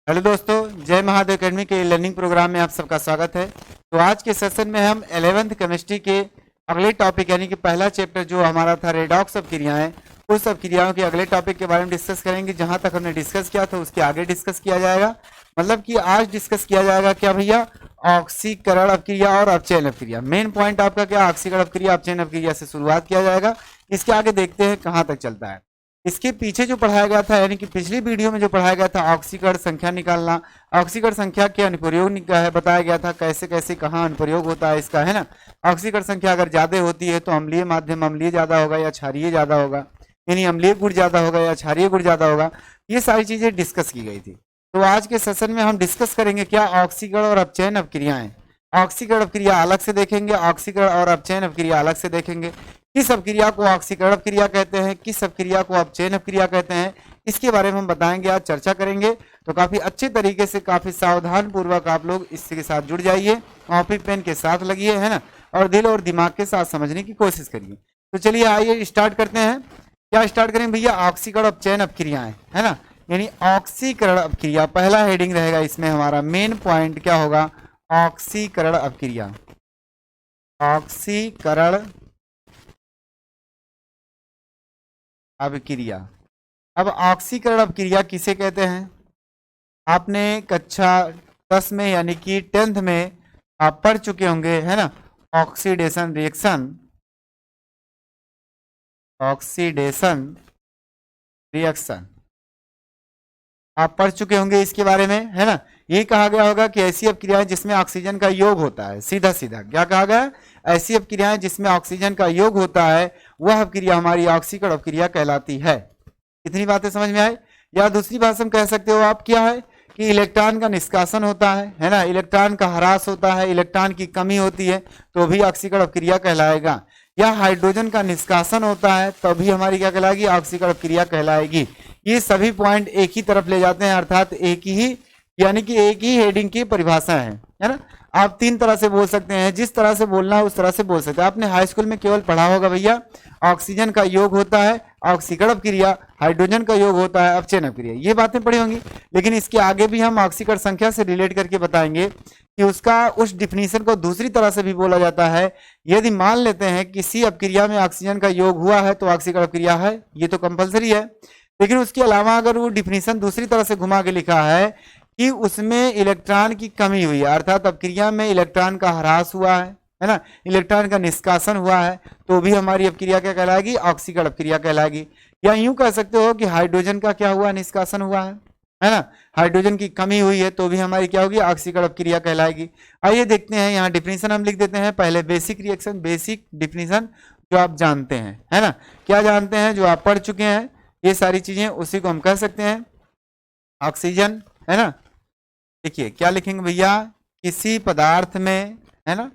Hello दोस्तों, जय Mahadev academy के लर्निंग प्रोग्राम में आप सबका स्वागत है। तो आज के सेशन में हम 11th केमिस्ट्री के अगले टॉपिक यानी कि पहला चैप्टर जो हमारा था रेडॉक्स अभिक्रियाएं, उस अभिक्रियाओं के अगले टॉपिक के बारे में डिस्कस करेंगे। जहां तक हमने डिस्कस किया था उसके आगे डिस्कस किया जाएगा। मतलब कि आज डिस्कस किया जाएगा क्या भैया, ऑक्सीकरण अभिक्रिया और अपचयन अभिक्रिया। मेन पॉइंट आपका क्या, ऑक्सीकरण अभिक्रिया अपचयन अभिक्रिया से शुरुआत किया जाएगा। इसके आगे देखते हैं कहाँ तक चलता है। इसके पीछे जो पढ़ाया गया था यानी कि पिछली वीडियो में जो पढ़ाया गया था ऑक्सीकरण संख्या निकालना, ऑक्सीकरण संख्या के अनुप्रयोग बताया गया था, कैसे कैसे कहाँ अनुप्रयोग होता है इसका, है ना। ऑक्सीकरण संख्या अगर ज्यादा होती है तो अम्लीय माध्यम अम्लीय ज्यादा होगा या क्षारीय ज्यादा होगा, यानी अम्लीय गुण ज्यादा होगा या क्षारीय गुण ज्यादा होगा। ये सारी चीजें डिस्कस की गई थी। तो आज के सेशन में हम डिस्कस करेंगे क्या, ऑक्सीकरण और अपचयन अभिक्रियाएं। ऑक्सीकरण अभिक्रिया अलग से देखेंगे, ऑक्सीकरण और अपचयन अभिक्रिया अलग से देखेंगे। किस अभिक्रिया को ऑक्सीकरण अभिक्रिया कहते हैं, किस अभिक्रिया को अपचयन अभिक्रिया कहते हैं, इसके बारे में हम बताएंगे, आज चर्चा करेंगे। तो काफी अच्छे तरीके से काफी सावधान पूर्वक आप लोग इसके साथ जुड़ जाइए, कॉपी पेन के साथ लगिए, है ना, और दिल और दिमाग के साथ समझने की कोशिश करिए। तो चलिए आइए स्टार्ट करते हैं। क्या स्टार्ट करें भैया, ऑक्सीकरण अपचयन अभिक्रियाएं, है ना, यानी ऑक्सीकरण अभिक्रिया पहला हेडिंग रहेगा। इसमें हमारा मेन पॉइंट क्या होगा, ऑक्सीकरण अभिक्रिया। ऑक्सीकरण अभिक्रिया। अब ऑक्सीकरण अभिक्रिया किसे कहते हैं, आपने कक्षा 10 में यानी कि 10th में आप पढ़ चुके होंगे, है ना। ऑक्सीडेशन रिएक्शन, ऑक्सीडेशन रिएक्शन आप पढ़ चुके होंगे इसके बारे में, है ना। ये कहा गया होगा कि ऐसी अभिक्रियाएं जिसमें ऑक्सीजन का योग होता है, सीधा सीधा क्या कहा गया, ऐसी अभिक्रियाएं जिसमें ऑक्सीजन का योग होता है वह अभिक्रिया हमारी ऑक्सीकरण अभिक्रिया कहलाती है। इतनी बातें समझ में आई। या दूसरी भाषा में कह सकते हो आप क्या है कि इलेक्ट्रॉन का निष्कासन होता है ना, इलेक्ट्रॉन का ह्रास होता है, इलेक्ट्रॉन की कमी होती है तो भी ऑक्सीकरण अभिक्रिया कहलाएगा। या हाइड्रोजन का निष्कासन होता है तो भी हमारी क्या कहलाएगी, ऑक्सीकरण अभिक्रिया कहलाएगी। ये सभी पॉइंट एक ही तरफ ले जाते हैं, अर्थात एक ही यानी कि एक ही हेडिंग की परिभाषा है ना। आप तीन तरह से बोल सकते हैं, जिस तरह से बोलना है उस तरह से बोल सकते हैं। आपने हाई स्कूल में केवल पढ़ा होगा भैया ऑक्सीजन का योग होता है ऑक्सीकरण अभिक्रिया, हाइड्रोजन का योग होता है अपचयन अभिक्रिया, ये बातें पढ़ी होंगी। लेकिन इसके आगे भी हम ऑक्सीकरण संख्या से रिलेट करके बताएंगे कि उसका उस डिफिनीशन को दूसरी तरह से भी बोला जाता है। यदि मान लेते हैं किसी अभिक्रिया में ऑक्सीजन का योग हुआ है तो ऑक्सीकरण अभिक्रिया है, ये तो कंपलसरी है। लेकिन उसके अलावा अगर वो डिफिनीशन दूसरी तरह से घुमा के लिखा है कि उसमें इलेक्ट्रॉन की कमी हुई है, अर्थात अभिक्रिया में इलेक्ट्रॉन का ह्रास हुआ है ना, इलेक्ट्रॉन का निष्कासन हुआ है, तो भी हमारी अभिक्रिया क्या कहलाएगी, ऑक्सीकरण अभिक्रिया कहलाएगी। या यूं कह सकते हो कि हाइड्रोजन का क्या हुआ, निष्कासन हुआ है ना, हाइड्रोजन की कमी हुई है तो भी हमारी क्या होगी, ऑक्सीकरण अभिक्रिया कहलाएगी। आइए देखते हैं, यहाँ डिफिनीशन हम लिख देते हैं पहले, बेसिक रिएक्शन, बेसिक डिफिनीशन जो आप जानते हैं, है ना, क्या जानते हैं, जो आप पढ़ चुके हैं ये सारी चीजें, उसी को हम कह सकते हैं ऑक्सीजन, है ना। देखिए क्या लिखेंगे भैया, किसी पदार्थ में, है ना,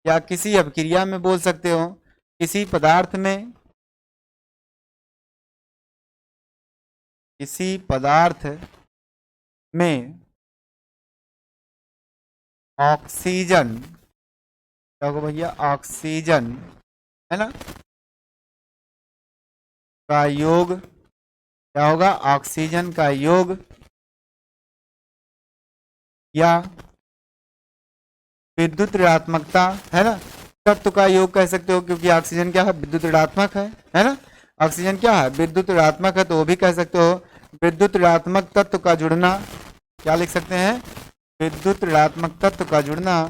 या किसी अभिक्रिया में बोल सकते हो, किसी पदार्थ में, किसी पदार्थ में ऑक्सीजन क्या होगा भैया, ऑक्सीजन, है ना, का योग क्या होगा, ऑक्सीजन का योग या विद्युत ऋणात्मकता, है ना, तत्व का योग कह सकते हो, क्योंकि ऑक्सीजन क्या है, विद्युत ऋणात्मक है ना, ऑक्सीजन क्या है, विद्युत ऋणात्मक है, तो वो भी कह सकते हो विद्युत ऋणात्मक तत्व का जुड़ना, क्या लिख सकते हैं, विद्युत ऋणात्मक तत्व का जुड़ना,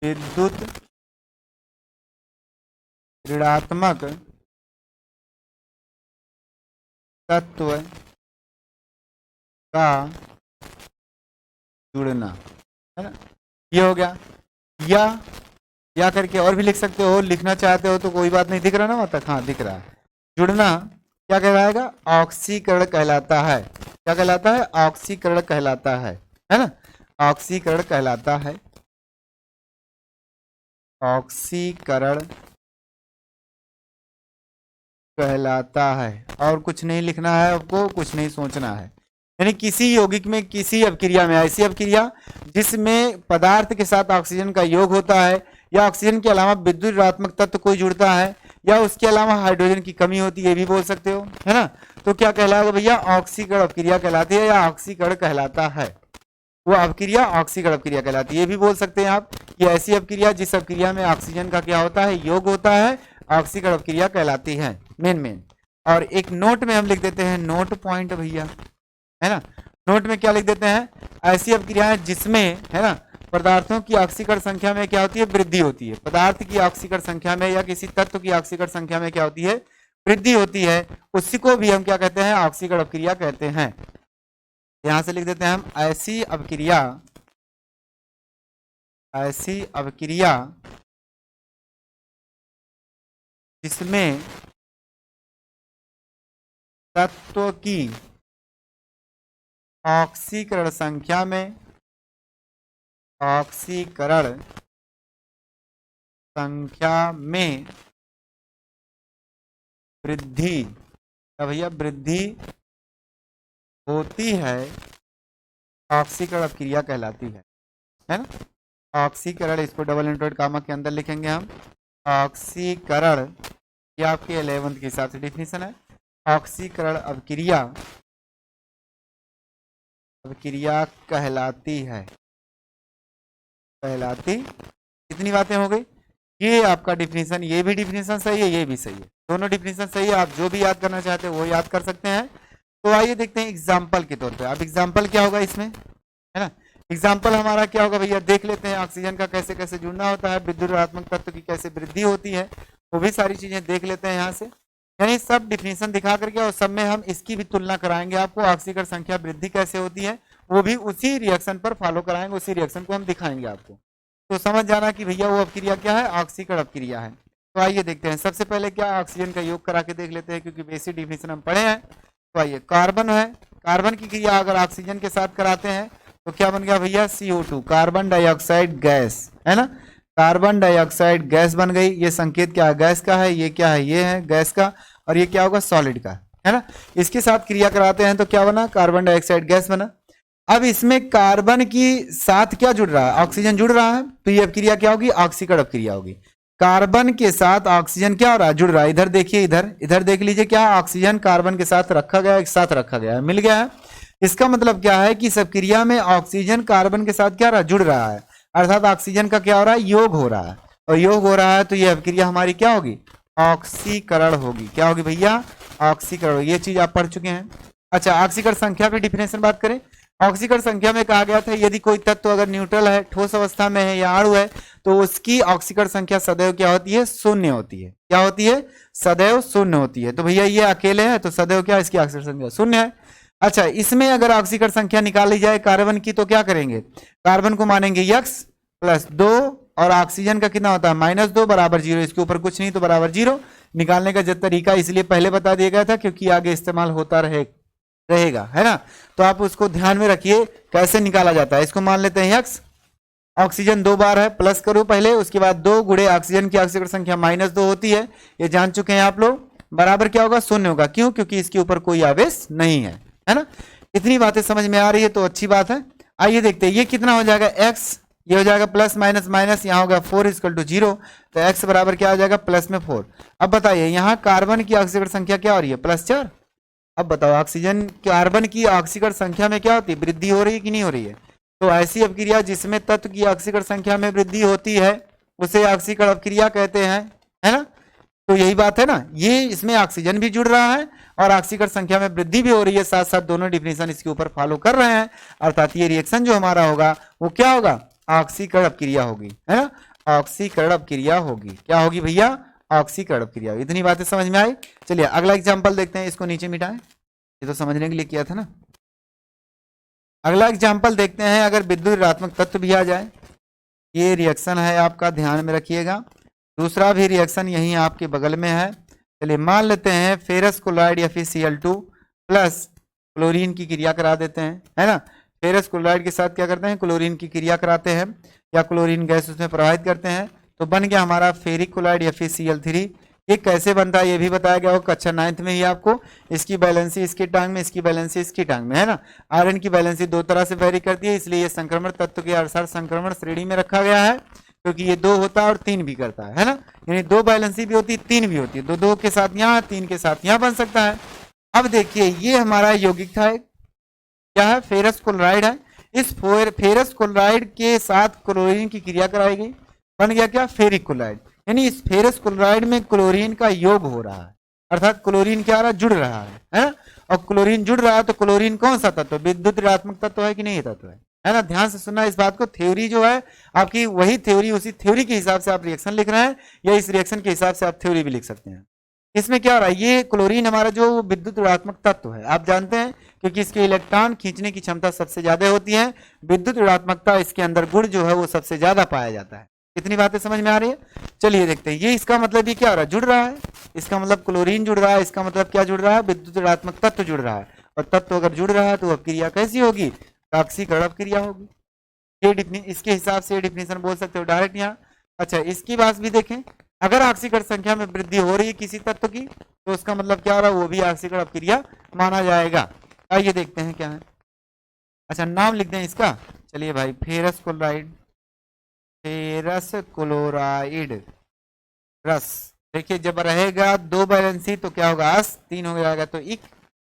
विद्युत ऋणात्मक तत्व का जुड़ना, है ना, ये हो गया। या करके और भी लिख सकते हो, लिखना चाहते हो तो कोई बात नहीं, दिख रहा ना वहां तक, हाँ दिख रहा है। जुड़ना क्या कहलाएगा, ऑक्सीकरण कहलाता है। क्या कहलाता है, ऑक्सीकरण कहलाता है ना, ऑक्सीकरण कहलाता है, ऑक्सीकरण कहलाता है। और कुछ नहीं लिखना है आपको, कुछ नहीं सोचना है। यानी किसी यौगिक में, किसी अभिक्रिया में, ऐसी अभिक्रिया जिसमें पदार्थ के साथ ऑक्सीजन का योग होता है या ऑक्सीजन के अलावा विद्युत ऋणात्मक तत्व कोई जुड़ता है या उसके अलावा हाइड्रोजन की कमी होती है, ये भी बोल सकते हो, है ना। तो क्या कहलाएगा भैया, ऑक्सीकरण अपक्रिया कहलाती है या ऑक्सीकरण कहलाता है, वो अपक्रिया ऑक्सीकरण अपक्रिया कहलाती है। ये भी बोल सकते हैं आप कि ऐसी अपक्रिया जिस अपक्रिया में ऑक्सीजन का क्या होता है, योग होता है, ऑक्सीकरण अपक्रिया कहलाती है। मेन और एक नोट में हम लिख देते हैं, नोट पॉइंट भैया, है ना। नोट में क्या लिख देते हैं, ऐसी अपक्रियाएं जिसमें, है ना, पदार्थों की ऑक्सीकरण संख्या में क्या होती है, वृद्धि होती है। पदार्थ की ऑक्सीकरण संख्या में या किसी तत्व की ऑक्सीकरण संख्या में क्या होती है, वृद्धि होती है, उसी को भी हम क्या कहते हैं, ऑक्सीकरण अपक्रिया कहते हैं। यहां से लिख देते हैं हम, ऐसी अपक्रिया जिसमें तत्व की ऑक्सीकरण संख्या में वृद्धि, भैया वृद्धि होती है, ऑक्सीकरण अपक्रिया कहलाती है ना। ऑक्सीकरण, इसको डबल इंटरेड कामा के अंदर लिखेंगे हम, ऑक्सीकरण, ये आपके 11th के हिसाब से डिफिनीशन है। ऑक्सीकरण अपक्रिया कहलाती है, कितनी बातें हो गई। ये आपका डिफिनीशन, ये भी डिफिनीशन सही है, ये भी सही है, दोनों डिफिनीशन सही है। आप जो भी याद करना चाहते हैं वो याद कर सकते हैं। तो आइए देखते हैं एग्जाम्पल के तौर पे। अब एग्जाम्पल क्या होगा इसमें, है ना। एग्जाम्पल हमारा क्या होगा भैया, देख लेते हैं। ऑक्सीजन का कैसे कैसे जुड़ना होता है, विद्युत ऋणात्मक तत्व की कैसे वृद्धि होती है, वो भी सारी चीजें देख लेते हैं यहाँ से। यानी सब डिफिनीशन दिखा करके और सब में हम इसकी भी तुलना कराएंगे आपको, ऑक्सीकरण संख्या वृद्धि कैसे होती है, वो भी उसी रिएक्शन पर फॉलो कराएंगे, उसी रिएक्शन को हम दिखाएंगे आपको। तो समझ जाना कि भैया वो अपक्रिया क्या है, ऑक्सीकरण अपक्रिया है। तो आइए देखते हैं। सबसे पहले क्या, ऑक्सीजन का योग करा के देख लेते हैं, क्योंकि बेसिक डिफिनीशन हम पढ़े हैं। तो आइए, कार्बन है, कार्बन की क्रिया अगर ऑक्सीजन के साथ कराते हैं तो क्या बन गया भैया, CO2, कार्बन डाइऑक्साइड गैस, है ना। कार्बन डाइऑक्साइड गैस बन गई। ये संकेत क्या है, गैस का है, ये क्या है, ये है गैस का, और ये क्या होगा, सॉलिड का, है ना। इसके साथ क्रिया कराते हैं तो क्या बना, कार्बन डाइऑक्साइड गैस बना। अब इसमें कार्बन की साथ क्या जुड़ रहा है, ऑक्सीजन जुड़ रहा है, तो ये अपक्रिया क्या होगी, ऑक्सीकरण अपक्रिया होगी। कार्बन के साथ ऑक्सीजन क्या हो रहा है, जुड़ रहा है। इधर देखिए, इधर देख लीजिए, क्या ऑक्सीजन कार्बन के साथ रखा गया, एक साथ रखा गया है, मिल गया है। इसका मतलब क्या है कि इस अपक्रिया में ऑक्सीजन कार्बन के साथ क्या रहा, जुड़ रहा है, अर्थात ऑक्सीजन का क्या हो रहा है, योग हो रहा है। और योग हो रहा है तो ये अपक्रिया हमारी क्या होगी, ऑक्सीकरण होगी। क्या होगी भैया, ऑक्सीकरण होगी। ये चीज आप पढ़ चुके हैं। अच्छा, ऑक्सीकरण संख्या पे डिफिनेशन बात करें। ऑक्सीकरण संख्या में कहा गया था, यदि कोई तत्व अगर न्यूट्रल है, ठोस अवस्था में है या अणु है, तो उसकी ऑक्सीकरण संख्या सदैव क्या होती है, शून्य होती है। क्या होती है, सदैव शून्य होती है। तो भैया ये अकेले है तो सदैव क्या, इसकी ऑक्सीकरण संख्या शून्य है। अच्छा, इसमें अगर ऑक्सीकरण संख्या निकाली जाए कार्बन की तो क्या करेंगे, कार्बन को मानेंगे x + 2 और ऑक्सीजन का कितना होता है, -2 बराबर 0। इसके ऊपर कुछ नहीं तो बराबर 0। निकालने का जो तरीका इसलिए पहले बता दिया गया था क्योंकि आगे इस्तेमाल होता रहेगा, है ना। तो आप उसको ध्यान में रखिए कैसे निकाला जाता है। इसको मान लेते हैं x, ऑक्सीजन 2 बार है, प्लस करो पहले, उसके बाद 2 गुणे ऑक्सीजन की ऑक्सीकरण संख्या -2 होती है, ये जान चुके हैं आप लोग। बराबर क्या होगा, शून्य होगा। क्यों, क्योंकि इसके ऊपर कोई आवेश नहीं है, है ना। इतनी बातें समझ में आ रही है तो अच्छी बात है। आइए देखते हैं ये कितना हो जाएगा, x, ये हो जाएगा प्लस माइनस माइनस, यहाँ होगा 4 = 0, तो x बराबर क्या हो जाएगा, प्लस में 4। अब बताइए यहाँ कार्बन की ऑक्सीकरण संख्या क्या हो रही है, +4। अब बताओ ऑक्सीजन, कार्बन की ऑक्सीकरण संख्या में क्या होती है, वृद्धि हो रही है कि नहीं हो रही है। तो ऐसी अपक्रिया जिसमें तत्व की ऑक्सीकरण संख्या में वृद्धि होती है उसे ऑक्सीकरण अपक्रिया कहते हैं, है ना। तो यही बात है ना, ये इसमें ऑक्सीजन भी जुड़ रहा है और ऑक्सीकरण संख्या में वृद्धि भी हो रही है, साथ साथ दोनों डिफिनेशन इसके ऊपर फॉलो कर रहे हैं। अर्थात ये रिएक्शन जो हमारा होगा वो क्या होगा, ऑक्सीकरण अपक्रिया होगी, है ना। ऑक्सीकरण अपक्रिया होगी। क्या होगी भैया, ऑक्सीकरण अपक्रिया। इतनी बातें समझ में आई। चलिए अगला एग्जाम्पल देखते हैं। इसको नीचे मिटाएं, ये तो समझने के लिए किया था ना। अगला एग्जाम्पल देखते हैं। अगर विद्युत ऋणात्मक तत्व भी आ जाए, ये रिएक्शन है आपका, ध्यान में रखिएगा। दूसरा भी रिएक्शन यहीं आपके बगल में है। चलिए मान लेते हैं फेरस क्लोराइड या फिर Cl2 प्लस क्लोरीन की क्रिया करा देते हैं, है ना। फेरस क्लोराइड के साथ क्या करते हैं, क्लोरीन की क्रिया कराते हैं या क्लोरीन गैस उसमें प्रवाहित करते हैं, तो बन गया हमारा फेरिक क्लोराइड या फिर Cl3। ये कैसे बनता है ये भी बताया गया हो कक्षा 9th में ही आपको। इसकी बैलेंसी इसकी टांग में, इसकी बैलेंसी इसकी टांग में, है ना। आयरन की बैलेंसी 2 तरह से वेरी करती है, इसलिए ये संक्रमण तत्व के अनुसार संक्रमण श्रेणी में रखा गया है। क्योंकि ये 2 होता है और 3 भी करता है ना, यानी 2 बैलेंसी भी होती है, 3 भी होती है, तो 2 के साथ यहाँ, 3 के साथ यहाँ बन सकता है। अब देखिए ये हमारा यौगिक था, क्या है, फेरस क्लोराइड है। इस फेरस क्लोराइड के साथ क्लोरीन की क्रिया कराई गई, बन गया क्या, फेरिक क्लोराइड। यानी इस फेरस क्लोराइड में क्लोरीन का योग हो रहा है, अर्थात क्लोरीन क्या रहा, जुड़ रहा है ना। और क्लोरीन जुड़ रहा है तो क्लोरीन कौन सा तत्व, विद्युत ऋणात्मक तत्व है कि नहीं तत्व है ना। ध्यान से सुनना इस बात को, थ्योरी जो है आपकी वही थ्योरी, उसी थ्योरी के हिसाब से आप रिएक्शन लिख रहे हैं, या इस रिएक्शन के हिसाब से आप थ्योरी भी लिख सकते हैं। इसमें क्या हो रहा है, ये क्लोरीन हमारा जो विद्युत ऋणात्मक तत्व है, आप जानते हैं, क्योंकि इसके इलेक्ट्रॉन खींचने की क्षमता सबसे ज्यादा होती है, विद्युत ऋणात्मकता इसके अंदर गुण जो है वो सबसे ज्यादा पाया जाता है। कितनी बातें समझ में आ रही है। चलिए देखते हैं, ये इसका मतलब ये क्या हो रहा है, जुड़ रहा है, इसका मतलब क्लोरीन जुड़ रहा है, इसका मतलब क्या जुड़ रहा है, विद्युत ऋणात्मक तत्व जुड़ रहा है। और तत्व अगर जुड़ रहा है तो अब क्रिया कैसी होगी, ऑक्सीकरण क्रिया होगी। ये इसके हिसाब से डिफिनेशन बोल सकते हो डायरेक्ट यहाँ। अच्छा, इसकी बात भी देखें, अगर ऑक्सीकरण संख्या में वृद्धि हो रही है किसी तत्व की, तो उसका मतलब क्या हो रहा है, वो भी ऑक्सीकरण क्रिया माना जाएगा। आइए देखते हैं क्या है। अच्छा, नाम लिख दें इसका, चलिए भाई, फेरस क्लोराइड, फेरस क्लोराइड रस। देखिए जब रहेगा 2 बैलेंसी तो क्या होगा, अस, 3 हो जाएगा तो इक।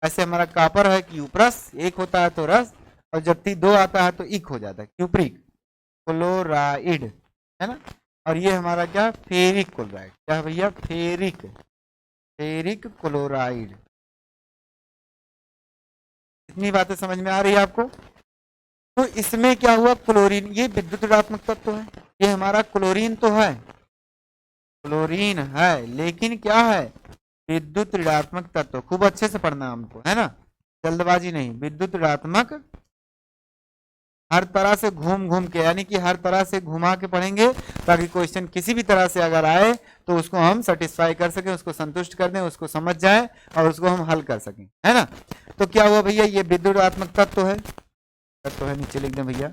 ऐसे हमारा कापर है क्यूप्रस, 1 होता है तो रस, और जब 2 आता है तो इक हो जाता है, क्यूप्रिक क्लोराइड, है ना। और ये हमारा क्या, फेरिक क्लोराइड, क्या है भैया, फेरिक, फेरिक क्लोराइड। इतनी बातें समझ में आ रही है आपको। तो इसमें क्या हुआ, क्लोरीन, ये विद्युत ऋणात्मक तत्व है, ये हमारा क्लोरीन तो है, क्लोरीन है, लेकिन क्या है, विद्युत ऋणात्मक तत्व। खूब अच्छे से पढ़ना हमको, है ना, जल्दबाजी नहीं। विद्युत ऋणात्मक, हर तरह से घूम घूम के, यानी कि हर तरह से घुमा के पढ़ेंगे, ताकि क्वेश्चन किसी भी तरह से अगर आए तो उसको हम सेटिस्फाई कर सकें, उसको संतुष्ट कर दें, उसको समझ जाए और उसको हम हल कर सकें, है ना। तो क्या हुआ भैया, ये विद्युत ऋणात्मक तत्व है, तत्व है, नीचे लिख दें भैया।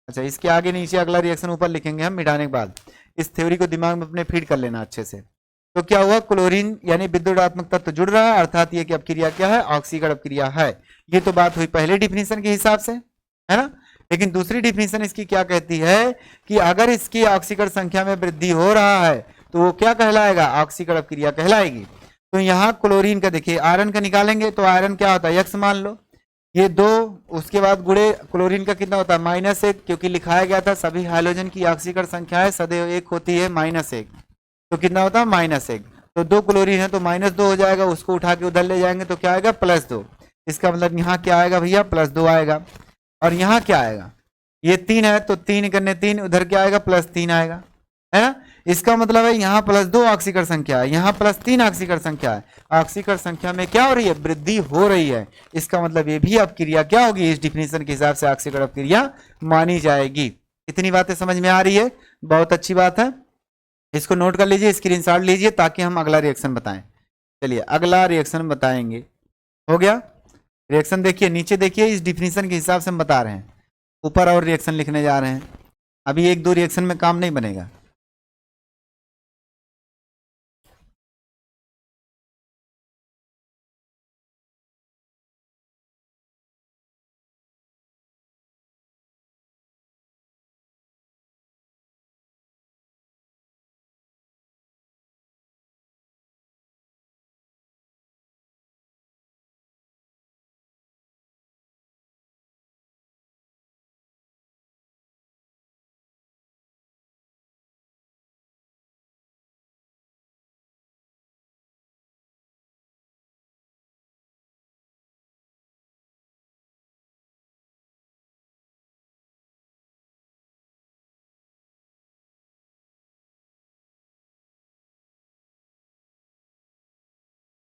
अच्छा, इसके आगे नीचे अगला रिएक्शन ऊपर लिखेंगे हम मिटाने के बाद। इस थ्योरी को दिमाग में अपने फीड कर लेना अच्छे से। तो क्या हुआ, क्लोरीन यानी विद्युत ऋणात्मक तत्व जुड़ रहा है, अर्थात ये कि अब क्रिया क्या है, ऑक्सीकरण क्रिया है। ये तो बात हुई पहले डिफिनेशन के हिसाब से, है ना। लेकिन दूसरी डिफिनेशन इसकी क्या कहती है कि अगर इसकी ऑक्सीकरण संख्या में वृद्धि हो रहा है तो वो क्या कहलाएगा, ऑक्सीकरण क्रिया कहलाएगी। तो यहाँ क्लोरीन का देखिए, आयरन का निकालेंगे तो आयरन क्या होता है, यक्स मान लो, ये 2, उसके बाद गुणे क्लोरीन का कितना होता है, -1, क्योंकि लिखाया गया था सभी हाइड्रोजन की ऑक्सीकरण संख्याएं सदैव 1 होती है, -1, तो कितना होता है, -1। तो 2 क्लोरीन है तो -2 हो जाएगा, उसको उठा के उधर ले जाएंगे तो क्या आएगा, +2। इसका मतलब यहाँ क्या आएगा भैया, +2 आएगा। और यहाँ क्या आएगा, ये 3 है तो 3 करने 3, उधर क्या आएगा, +3 आएगा, है ना। इसका मतलब है यहाँ +2 ऑक्सीकरण संख्या है, यहाँ +3 ऑक्सीकरण संख्या है। ऑक्सीकरण संख्या में क्या हो रही है, वृद्धि हो रही है। इसका मतलब ये भी अब क्रिया क्या होगी, इस डिफिनेशन के हिसाब से ऑक्सीकरण क्रिया मानी जाएगी। इतनी बातें समझ में आ रही है, बहुत अच्छी बात है। इसको नोट कर लीजिए, स्क्रीनशॉट लीजिए, ताकि हम अगला रिएक्शन बताएं। चलिए अगला रिएक्शन बताएंगे, हो गया रिएक्शन। देखिए नीचे देखिए, इस डिफिनेशन के हिसाब से हम बता रहे हैं, ऊपर और रिएक्शन लिखने जा रहे हैं। अभी 1-2 रिएक्शन में काम नहीं बनेगा।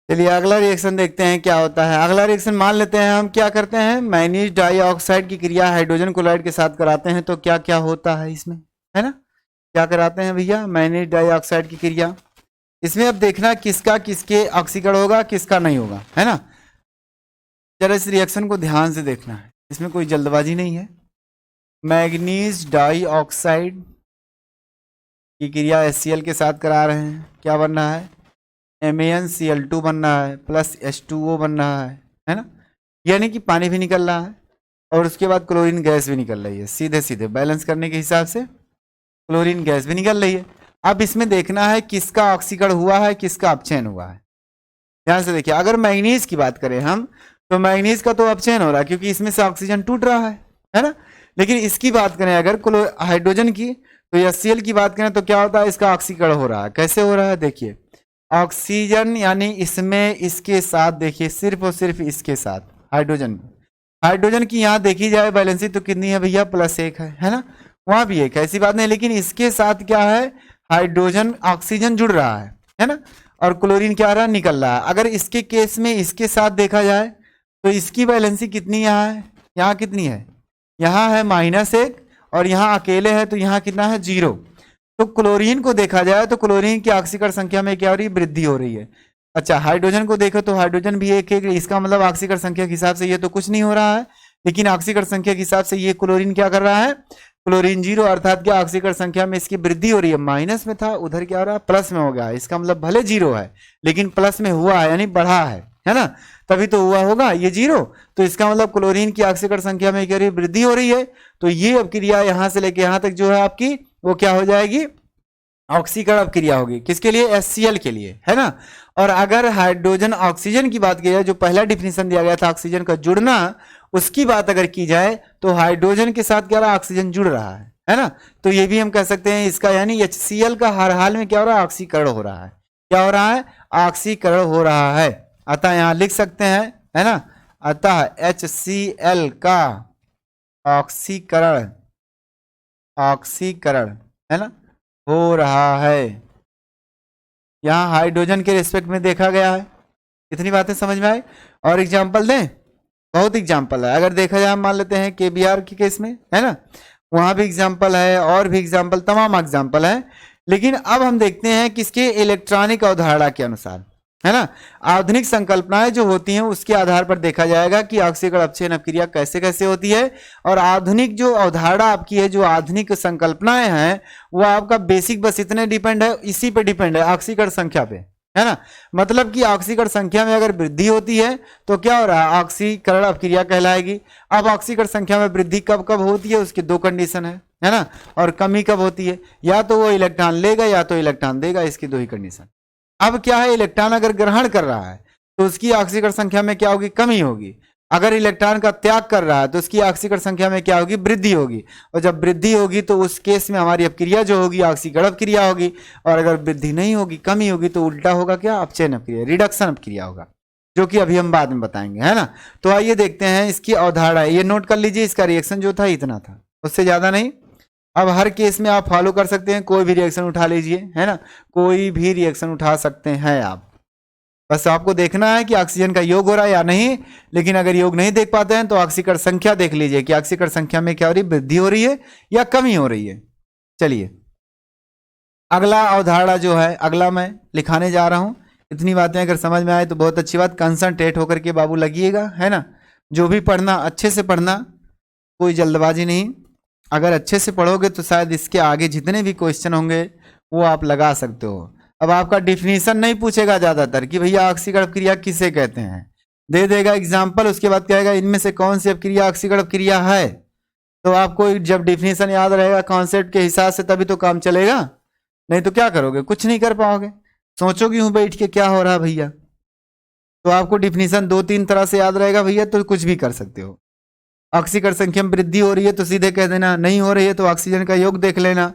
चलिए अगला रिएक्शन देखते हैं क्या होता है। अगला रिएक्शन मान लेते हैं हम, क्या करते हैं, मैग्नीज डाइऑक्साइड की क्रिया हाइड्रोजन क्लोराइड के साथ कराते हैं, तो क्या क्या होता है इसमें, है ना। क्या कराते हैं भैया, मैग्नीज डाइऑक्साइड की क्रिया। इसमें अब देखना किसका किसके ऑक्सीकरण होगा, किसका नहीं होगा, है ना। जरा इस रिएक्शन को ध्यान से देखना है, इसमें कोई जल्दबाजी नहीं है। मैग्नीज डाइऑक्साइड की क्रिया HCl के साथ करा रहे हैं, क्या बन रहा है, MaNCl2 बन रहा है, प्लस H2O बन रहा है ना। यानी कि पानी भी निकल रहा है और उसके बाद क्लोरीन गैस भी निकल रही है, सीधे सीधे बैलेंस करने के हिसाब से। क्लोरीन गैस भी निकल रही है। अब इसमें देखना है किसका ऑक्सीकरण हुआ है, किसका अपचयन हुआ है। ध्यान से देखिए, अगर मैग्नीज की बात करें हम, तो मैग्नीज का तो अपचयन हो रहा है क्योंकि इसमें से ऑक्सीजन टूट रहा है ना। लेकिन इसकी बात करें अगर हाइड्रोजन की, तो HCl की बात करें तो क्या होता है, इसका ऑक्सीकरण हो रहा है। कैसे हो रहा है देखिए, ऑक्सीजन यानी इसमें इसके साथ, देखिए सिर्फ और सिर्फ इसके साथ हाइड्रोजन की यहाँ देखी जाए बैलेंसी तो कितनी है भैया, +1 है ना। वहां भी एक है, ऐसी बात नहीं, लेकिन इसके साथ क्या है, हाइड्रोजन ऑक्सीजन जुड़ रहा है ना। और क्लोरीन क्या रहा, निकल रहा है। अगर इसके केस में इसके साथ देखा जाए तो इसकी बैलेंसी कितनी यहाँ है, यहाँ कितनी है, यहाँ है -1, और यहाँ अकेले है तो यहाँ कितना है, 0। तो क्लोरीन को देखा जाए तो क्लोरीन की ऑक्सीकरण संख्या में क्या हो रही है, वृद्धि हो रही है। अच्छा, हाइड्रोजन को देखो तो हाइड्रोजन भी एक है, इसका मतलब ऑक्सीकरण संख्या के हिसाब से ये तो कुछ नहीं हो रहा है, लेकिन ऑक्सीकरण संख्या के हिसाब से ये क्लोरीन क्या कर रहा है, क्लोरीन 0, अर्थात क्या ऑक्सीकरण संख्या में इसकी वृद्धि हो रही है। माइनस में था, उधर क्या हो रहा है, प्लस में हो गया। इसका मतलब भले 0 है लेकिन प्लस में हुआ है, यानी बढ़ा है ना, तभी तो हुआ होगा ये 0। तो इसका मतलब क्लोरीन की ऑक्सीकरण संख्या में क्या वृद्धि हो रही है। तो ये अपक्रिया यहां से लेके यहां तक जो है आपकी, वो क्या हो जाएगी, ऑक्सीकरण अपक्रिया होगी। किसके लिए, HCl के लिए, है ना। और अगर हाइड्रोजन ऑक्सीजन की बात की जाए, जो पहला डिफिनेशन दिया गया था ऑक्सीजन का जुड़ना, उसकी बात अगर की जाए तो हाइड्रोजन के साथ क्या रहा, ऑक्सीजन जुड़ रहा है ना। तो ये भी हम कह सकते हैं इसका, यानी HCl का हर हाल में क्या हो रहा है, ऑक्सीकरण हो रहा है। क्या हो रहा है, ऑक्सीकरण हो रहा है। अतः यहां लिख सकते हैं, है ना, अतः HCl का ऑक्सीकरण है ना, हो रहा है। यहां हाइड्रोजन के रिस्पेक्ट में देखा गया है। इतनी बातें समझ में आई। और एग्जांपल दें, बहुत एग्जांपल है। अगर देखा जाए, मान लेते हैं KBr के केस में, है ना, वहां भी एग्जांपल है, और भी एग्जांपल, तमाम एग्जांपल है। लेकिन अब हम देखते हैं किसके, इलेक्ट्रॉनिक अवधारणा के अनुसार, है ना। आधुनिक संकल्पनाएं जो होती हैं उसके आधार पर देखा जाएगा कि ऑक्सीकरण अपचयन अपक्रिया कैसे कैसे होती है। और आधुनिक जो अवधारणा आपकी है, जो आधुनिक संकल्पनाएं हैं, वो आपका बेसिक बस इतने डिपेंड है, इसी पे डिपेंड है, ऑक्सीकरण संख्या पे, है ना। मतलब कि ऑक्सीकरण संख्या में अगर वृद्धि होती है तो क्या हो रहा है, ऑक्सीकरण अपक्रिया कहलाएगी। अब ऑक्सीकरण संख्या में वृद्धि कब कब होती है, उसकी 2 कंडीशन है ना। और कमी कब होती है, या तो वो इलेक्ट्रॉन लेगा या तो इलेक्ट्रॉन देगा, इसकी 2 ही कंडीशन। अब क्या है, इलेक्ट्रॉन अगर ग्रहण कर रहा है तो उसकी ऑक्सीकरण संख्या में क्या होगी, कमी होगी। अगर इलेक्ट्रॉन का त्याग कर रहा है तो उसकी ऑक्सीकरण संख्या में क्या होगी, वृद्धि होगी। और जब वृद्धि होगी तो उस केस में हमारी अपक्रिया जो होगी, ऑक्सीकरण अपक्रिया होगी। और अगर वृद्धि नहीं होगी, कमी होगी, तो उल्टा होगा क्या, अपचयन अपक्रिया, रिडक्शन अपक्रिया होगा, जो कि अभी हम बाद में बताएंगे, है ना। तो आइए देखते हैं इसकी अवधारणा। ये नोट कर लीजिए, इसका रिएक्शन जो था इतना था, उससे ज्यादा नहीं। अब हर केस में आप फॉलो कर सकते हैं, कोई भी रिएक्शन उठा लीजिए, है ना, कोई भी रिएक्शन उठा सकते हैं आप। बस आपको देखना है कि ऑक्सीजन का योग हो रहा है या नहीं। लेकिन अगर योग नहीं देख पाते हैं तो ऑक्सीकरण संख्या देख लीजिए कि ऑक्सीकरण संख्या में क्या हो रही है, वृद्धि हो रही है या कमी हो रही है। चलिए, अगला अवधारणा जो है, अगला मैं लिखाने जा रहा हूं। इतनी बातें अगर समझ में आए तो बहुत अच्छी बात। कंसंट्रेट होकर के बाबू लगिएगा, है ना। जो भी पढ़ना अच्छे से पढ़ना, कोई जल्दबाजी नहीं। अगर अच्छे से पढ़ोगे तो शायद इसके आगे जितने भी क्वेश्चन होंगे वो आप लगा सकते हो। अब आपका डिफिनीशन नहीं पूछेगा ज्यादातर कि भैया ऑक्सीकरण अपक्रिया किसे कहते हैं, दे देगा एग्जाम्पल, उसके बाद कहेगा इनमें से कौन सी अपक्रिया ऑक्सीकरण अपक्रिया है। तो आपको जब डिफिनीशन याद रहेगा कॉन्सेप्ट के हिसाब से, तभी तो काम चलेगा। नहीं तो क्या करोगे, कुछ नहीं कर पाओगे। सोचोगे हूं बैठ के क्या हो रहा भैया। तो आपको डिफिनीशन 2-3 तरह से याद रहेगा भैया, तो कुछ भी कर सकते हो। ऑक्सीकरण संख्या में वृद्धि हो रही है तो सीधे कह देना, नहीं हो रही है तो ऑक्सीजन का योग देख लेना।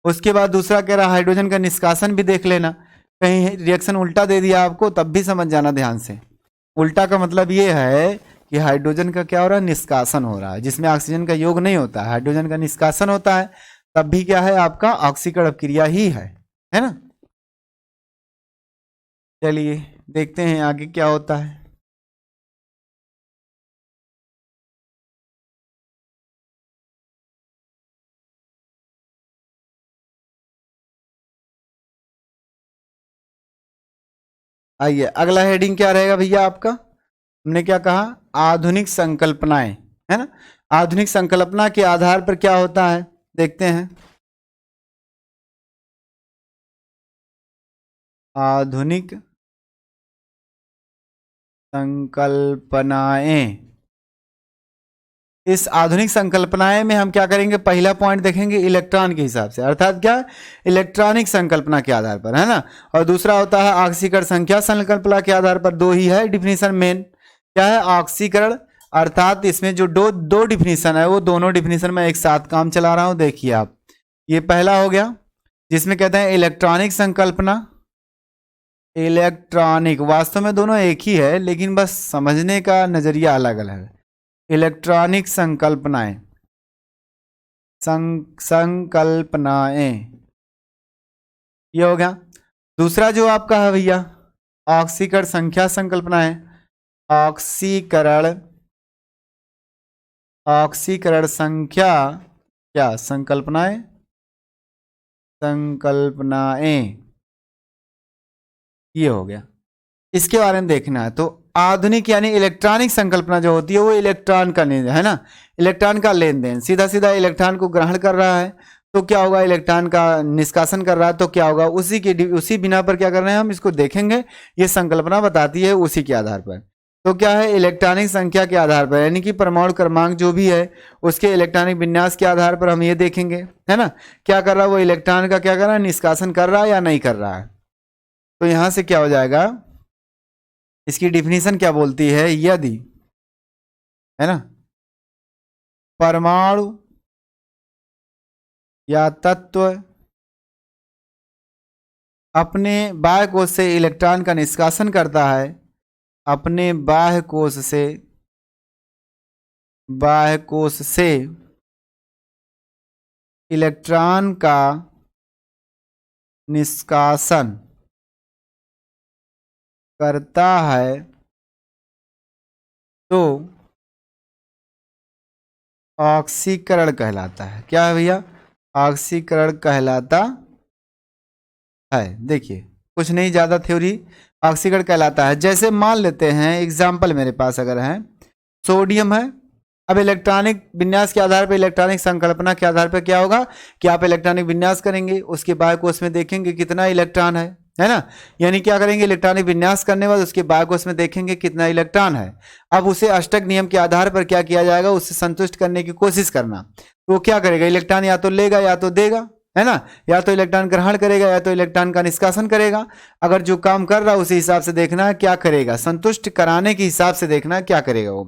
उसके बाद दूसरा कह रहा हाइड्रोजन का निष्कासन भी देख लेना। कहीं रिएक्शन उल्टा दे दिया आपको तब भी समझ जाना ध्यान से। उल्टा का मतलब ये है कि हाइड्रोजन का क्या हो रहा है, निष्कासन हो रहा है, जिसमें ऑक्सीजन का योग नहीं होता है, हाइड्रोजन का निष्कासन होता है, तब भी क्या है, आपका ऑक्सीकरण अपक्रिया ही है ना। चलिए देखते हैं आगे क्या होता है। आइए, अगला हेडिंग क्या रहेगा भैया आपका। हमने क्या कहा, आधुनिक संकल्पनाएं, है ना। आधुनिक संकल्पना के आधार पर क्या होता है, देखते हैं। आधुनिक संकल्पनाएं इस आधुनिक संकल्पनाएं में हम क्या करेंगे, पहला पॉइंट देखेंगे इलेक्ट्रॉन के हिसाब से, अर्थात क्या, इलेक्ट्रॉनिक संकल्पना के आधार पर, है ना। और दूसरा होता है ऑक्सीकरण संख्या संकल्पना के आधार पर। दो ही है डिफिनीशन मेन, क्या है, ऑक्सीकरण, अर्थात इसमें जो दो डिफिनीशन है वो दोनों डिफिनीशन में एक साथ काम चला रहा हूं। देखिए आप, ये पहला हो गया जिसमें कहते हैं इलेक्ट्रॉनिक संकल्पना। इलेक्ट्रॉनिक, वास्तव में दोनों एक ही है लेकिन बस समझने का नजरिया अलग अलग है। इलेक्ट्रॉनिक संकल्पनाएं, संकल्पनाएं, ये हो गया। दूसरा जो आपका है भैया ऑक्सीकरण संख्या संकल्पनाएं, ऑक्सीकरण संख्या क्या संकल्पनाएं, ये हो गया। इसके बारे में देखना है। तो आधुनिक यानी इलेक्ट्रॉनिक संकल्पना जो होती है वो इलेक्ट्रॉन का लेन, है ना, इलेक्ट्रॉन का लेन देन, सीधा सीधा इलेक्ट्रॉन को ग्रहण कर रहा है तो क्या होगा, इलेक्ट्रॉन का निष्कासन कर रहा है तो क्या होगा, उसी बिना पर क्या कर रहे हैं हम इसको देखेंगे, ये संकल्पना बताती है उसी के आधार पर। तो क्या है, इलेक्ट्रॉनिक संख्या के आधार पर, यानी कि परमाणु क्रमांक जो भी है उसके इलेक्ट्रॉनिक विन्यास के आधार पर हम ये देखेंगे, है ना, क्या कर रहा है वो इलेक्ट्रॉन का, क्या कर रहा है, निष्कासन कर रहा है या नहीं कर रहा है। तो यहां से क्या हो जाएगा, इसकी डिफिनीशन क्या बोलती है, यदि, है ना, परमाणु या तत्व अपने बाह्य कोश से इलेक्ट्रॉन का निष्कासन करता है, अपने बाह्य कोश से इलेक्ट्रॉन का निष्कासन करता है तो ऑक्सीकरण कहलाता है। क्या है भैया, ऑक्सीकरण कहलाता है। देखिए कुछ नहीं ज्यादा थ्योरी, ऑक्सीकरण कहलाता है। जैसे मान लेते हैं एग्जाम्पल मेरे पास अगर है, सोडियम है, अब इलेक्ट्रॉनिक विन्यास के आधार पर, इलेक्ट्रॉनिक संकल्पना के आधार पर क्या होगा कि आप इलेक्ट्रॉनिक विन्यास करेंगे, उसके बाह्य कोश में देखेंगे कितना इलेक्ट्रॉन है ना, यानी क्या करेंगे, इलेक्ट्रॉनिक विन्यास करने बाद उसके बाह्य कोश में देखेंगे कितना इलेक्ट्रॉन है। अब उसे अष्टक नियम के आधार पर क्या किया जाएगा, उससे संतुष्ट करने की कोशिश करना। तो क्या करेगा, इलेक्ट्रॉन या तो लेगा या तो देगा, है ना, या तो इलेक्ट्रॉन ग्रहण करेगा या तो इलेक्ट्रॉन का निष्कासन करेगा। अगर जो काम कर रहा है उसी हिसाब से देखना क्या करेगा, संतुष्ट कराने के हिसाब से देखना क्या करेगा वो।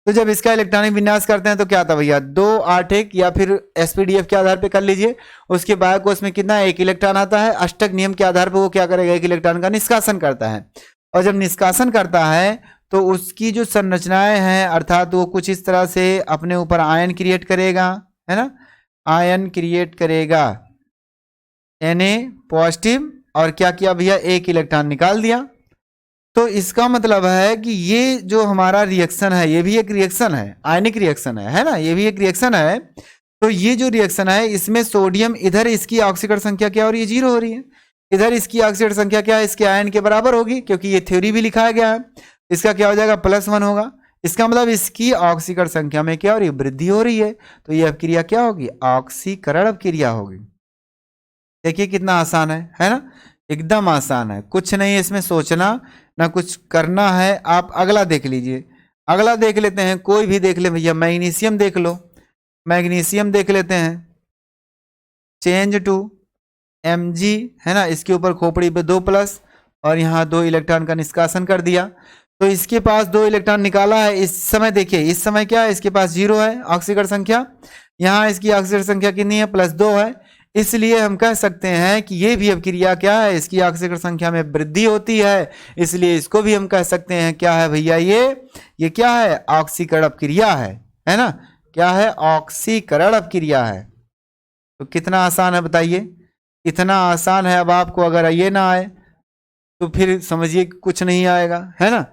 तो जब इसका इलेक्ट्रॉनिक विन्यास करते हैं तो क्या था भैया, 2 8 1 या फिर एसपीडीएफ के आधार पे कर लीजिए, उसके बाह्य कोश में कितना, 1 इलेक्ट्रॉन आता है। अष्टक नियम के आधार पर वो क्या करेगा, 1 इलेक्ट्रॉन का निष्कासन करता है। और जब निष्कासन करता है तो उसकी जो संरचनाएं हैं, अर्थात वो कुछ इस तरह से अपने ऊपर आयन क्रिएट करेगा, है ना, आयन क्रिएट करेगा, Na पॉजिटिव, और क्या किया भैया, 1 इलेक्ट्रॉन निकाल दिया। तो इसका मतलब है कि ये जो हमारा रिएक्शन है ये भी एक रिएक्शन है, आयनिक रिएक्शन है ना, ये भी एक रिएक्शन है। तो ये जो रिएक्शन है इसमें सोडियम, इधर इसकी ऑक्सीकरण संख्या क्या हो रही है, 0 हो रही है, इधर इसकी ऑक्सीकरण संख्या क्या है, इसके आयन के बराबर होगी, क्योंकि ये थ्योरी भी लिखाया गया है। इसका क्या हो जाएगा, +1 होगा। इसका मतलब इसकी ऑक्सीकरण संख्या में क्या हो रही है, वृद्धि हो रही है। तो ये अपक्रिया क्या होगी, ऑक्सीकरण अपक्रिया होगी। देखिए कितना आसान है ना, एकदम आसान है, कुछ नहीं इसमें सोचना ना कुछ करना है। आप अगला देख लीजिए, अगला देख लेते हैं, कोई भी देख ले भैया, मैग्नीशियम देख लो, मैग्नीशियम देख लेते हैं, चेंज टू Mg, है ना, इसके ऊपर खोपड़ी पे 2+ और यहाँ 2 इलेक्ट्रॉन का निष्कासन कर दिया। तो इसके पास 2 इलेक्ट्रॉन निकाला है। इस समय देखिए, इस समय क्या है, इसके पास 0 है ऑक्सीकरण संख्या, यहाँ इसकी ऑक्सीकरण संख्या कितनी है, +2 है। इसलिए हम कह सकते हैं कि ये भी अपक्रिया क्या है, इसकी ऑक्सीकरण संख्या में वृद्धि होती है, इसलिए इसको भी हम कह सकते हैं क्या है भैया, ये क्या है, ऑक्सीकरण अपक्रिया है ना, क्या है, ऑक्सीकरण अपक्रिया है। तो कितना आसान है बताइए, इतना आसान है। अब आपको अगर ये ना आए तो फिर समझिए कुछ नहीं आएगा, है ना,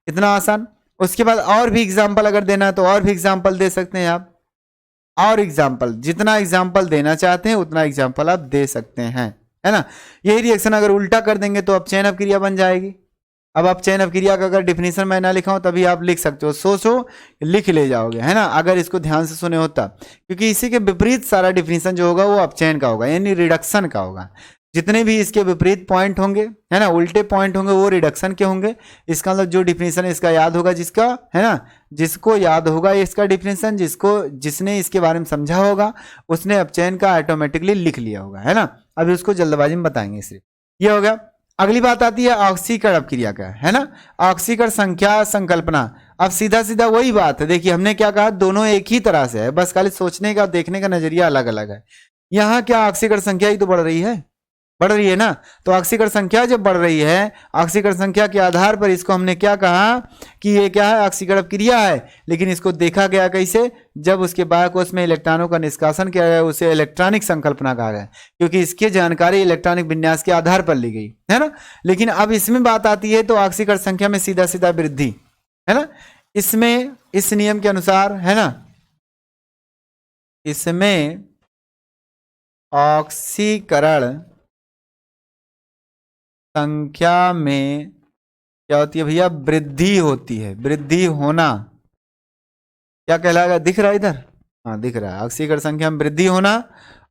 इतना आसान। उसके बाद और भी एग्जाम्पल अगर देना है तो और भी एग्जाम्पल दे सकते हैं आप, और एग्जाम्पल, जितना एग्जाम्पल देना चाहते हैं उतना एग्जाम्पल आप दे सकते हैं, है ना। यही रिएक्शन अगर उल्टा कर देंगे तो अब चयन अपक्रिया बन जाएगी। अब आप चयन अपक्रिया का अगर डिफिनीशन मैं ना लिखाऊं तभी आप लिख सकते हो, सोचो लिख ले जाओगे, है ना, अगर इसको ध्यान से सुने होता, क्योंकि इसी के विपरीत सारा डिफिनीशन जो होगा वो अपचयन का होगा, यानी रिडक्शन का होगा। जितने भी इसके विपरीत पॉइंट होंगे, है ना, उल्टे पॉइंट होंगे, वो रिडक्शन के होंगे। इसका मतलब जो डिफिनेशन है इसका याद होगा, जिसका, है ना, जिसको याद होगा इसका डिफिनेशन, जिसने इसके बारे में समझा होगा उसने अपचयन का ऑटोमेटिकली लिख लिया होगा, है ना। अभी उसको जल्दबाजी में बताएंगे सिर्फ। ये हो गया। अगली बात आती है ऑक्सीकरण अपक्रिया का, है ना, ऑक्सीकरण संख्या संकल्पना। अब सीधा सीधा वही बात है, देखिए हमने क्या कहा, दोनों एक ही तरह से है, बस खाली सोचने का देखने का नजरिया अलग अलग है। यहाँ क्या ऑक्सीकरण संख्या ही तो बढ़ रही है, बढ़ रही है ना। तो ऑक्सीकरण संख्या जब बढ़ रही है, ऑक्सीकरण संख्या के आधार पर इसको हमने क्या कहा कि ये क्या है, ऑक्सीकरण क्रिया है। लेकिन इसको देखा गया कैसे, जब उसके बाह्यकोश में इलेक्ट्रॉनों का निष्कासन किया गया, उसे इलेक्ट्रॉनिक संकल्पना कहा गया, क्योंकि इसकी जानकारी इलेक्ट्रॉनिक विन्यास के आधार पर ली गई, है ना। लेकिन अब इसमें बात आती है तो ऑक्सीकरण संख्या में सीधा सीधा वृद्धि, है ना। इसमें इस नियम के अनुसार, है ना, इसमें ऑक्सीकरण संख्या में क्या होती है भैया, वृद्धि होती है। वृद्धि होना क्या कहलाएगा, दिख रहा है इधर, हाँ दिख रहा है। ऑक्सीकरण संख्या में वृद्धि होना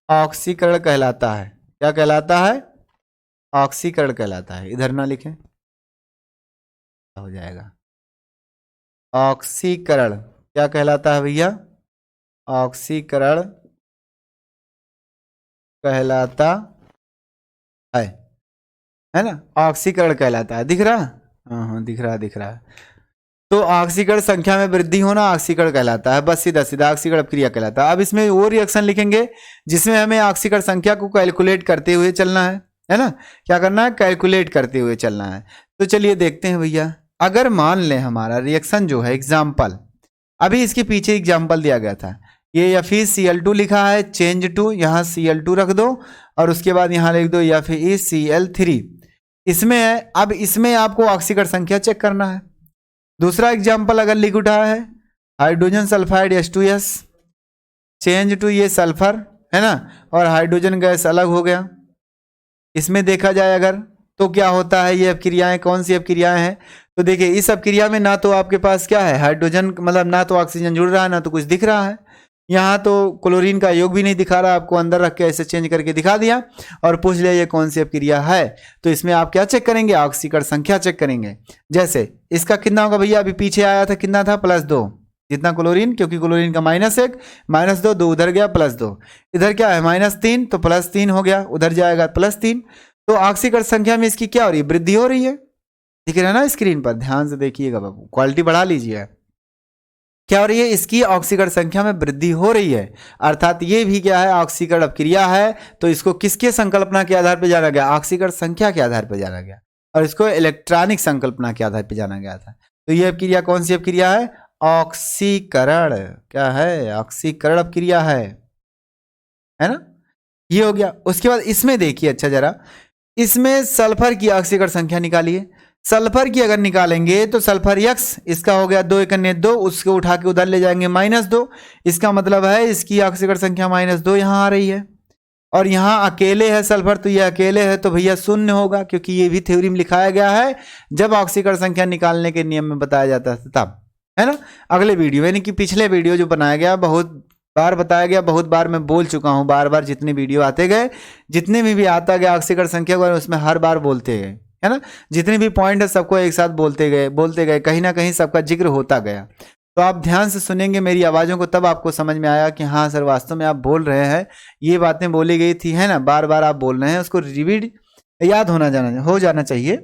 ऑक्सीकरण कहलाता है। क्या कहलाता है, ऑक्सीकरण कहलाता है। इधर ना लिखें, हो जाएगा। ऑक्सीकरण क्या कहलाता है भैया, ऑक्सीकरण कहलाता है ना, ऑक्सीकरण कहलाता है। दिख रहा, हाँ हाँ दिख रहा, दिख रहा। तो ऑक्सीकरण संख्या में वृद्धि होना ऑक्सीकरण कहलाता है, बस सीधा सीधा ऑक्सीकरण अपक्रिया कहलाता है। अब इसमें वो रिएक्शन लिखेंगे जिसमें हमें ऑक्सीकरण संख्या को कैलकुलेट करते हुए चलना है ना। क्या करना है, कैलकुलेट करते हुए चलना है। तो चलिए देखते हैं भैया, अगर मान लें हमारा रिएक्शन जो है, एग्जाम्पल, अभी इसके पीछे एग्जाम्पल दिया गया था, ये FeCl2 लिखा है, चेंज टू, यहाँ Cl2 रख दो और उसके बाद यहाँ लिख दो FeCl3। इसमें है, अब इसमें आपको ऑक्सीकरण संख्या चेक करना है। दूसरा एग्जाम्पल अगर लिख उठा है, hydrogen sulphide H2S, change to ये सल्फर, है ना, और हाइड्रोजन गैस अलग हो गया। इसमें देखा जाए अगर तो क्या होता है, ये अपक्रियाएं कौन सी अपक्रियाएं हैं, तो देखिए इस अपक्रिया में ना तो आपके पास क्या है, हाइड्रोजन, मतलब ना तो ऑक्सीजन जुड़ रहा है, ना तो कुछ दिख रहा है। यहाँ तो क्लोरीन का योग भी नहीं दिखा रहा, आपको अंदर रख के ऐसे चेंज करके दिखा दिया और पूछ लिया ये कौन सी अपक्रिया है। तो इसमें आप क्या चेक करेंगे, ऑक्सीकरण संख्या चेक करेंगे। जैसे इसका कितना होगा भैया, अभी पीछे आया था कितना था, +2, जितना क्लोरीन, क्योंकि क्लोरीन का -1, -2, 2 उधर गया, +2 इधर क्या है, -3, तो +3 हो गया, उधर जाएगा +3। तो ऑक्सीकरण संख्या में इसकी क्या हो रही है, वृद्धि हो रही है। दिख रहा है ना स्क्रीन पर, ध्यान से देखिएगा बाबू, क्वालिटी बढ़ा लीजिए। क्या हो रही है, इसकी ऑक्सीकरण संख्या में वृद्धि हो रही है, अर्थात ये भी क्या है, ऑक्सीकरण अपक्रिया है। तो इसको किसके संकल्पना के आधार पर जाना गया, ऑक्सीकरण संख्या के आधार पर जाना गया, और इसको इलेक्ट्रॉनिक संकल्पना के आधार पर जाना गया था। तो ये अपक्रिया कौन सी अपक्रिया है, ऑक्सीकरण, क्या है, ऑक्सीकरण अपक्रिया है ना। ये हो गया। उसके बाद इसमें देखिए, अच्छा जरा, इसमें सल्फर की ऑक्सीकरण संख्या निकालिए। सल्फर की अगर निकालेंगे तो सल्फर X, इसका हो गया 2 × 2, उसको उठा के उधर ले जाएंगे -2, इसका मतलब है इसकी ऑक्सीकरण संख्या -2 यहाँ आ रही है। और यहाँ अकेले है सल्फर, तो ये अकेले है, तो भैया 0 होगा, क्योंकि ये भी थ्योरी में लिखाया गया है जब ऑक्सीकरण संख्या निकालने के नियम में बताया जाता है तब, है ना। अगले वीडियो यानी कि पिछले वीडियो जो बनाया गया, बहुत बार बताया गया, बहुत बार मैं बोल चुका हूँ, बार बार जितने वीडियो आते गए, जितने में भी आता गया ऑक्सीकरण संख्या को, उसमें हर बार बोलते गए, है ना। जितने भी पॉइंट है सबको एक साथ बोलते गए, कहीं ना कहीं सबका जिक्र होता गया। तो आप ध्यान से सुनेंगे मेरी आवाज़ों को, तब आपको समझ में आया कि हाँ सर वास्तव में आप बोल रहे हैं, ये बातें बोली गई थी, है ना, बार बार आप बोल रहे हैं, उसको रिवीड याद हो जाना चाहिए।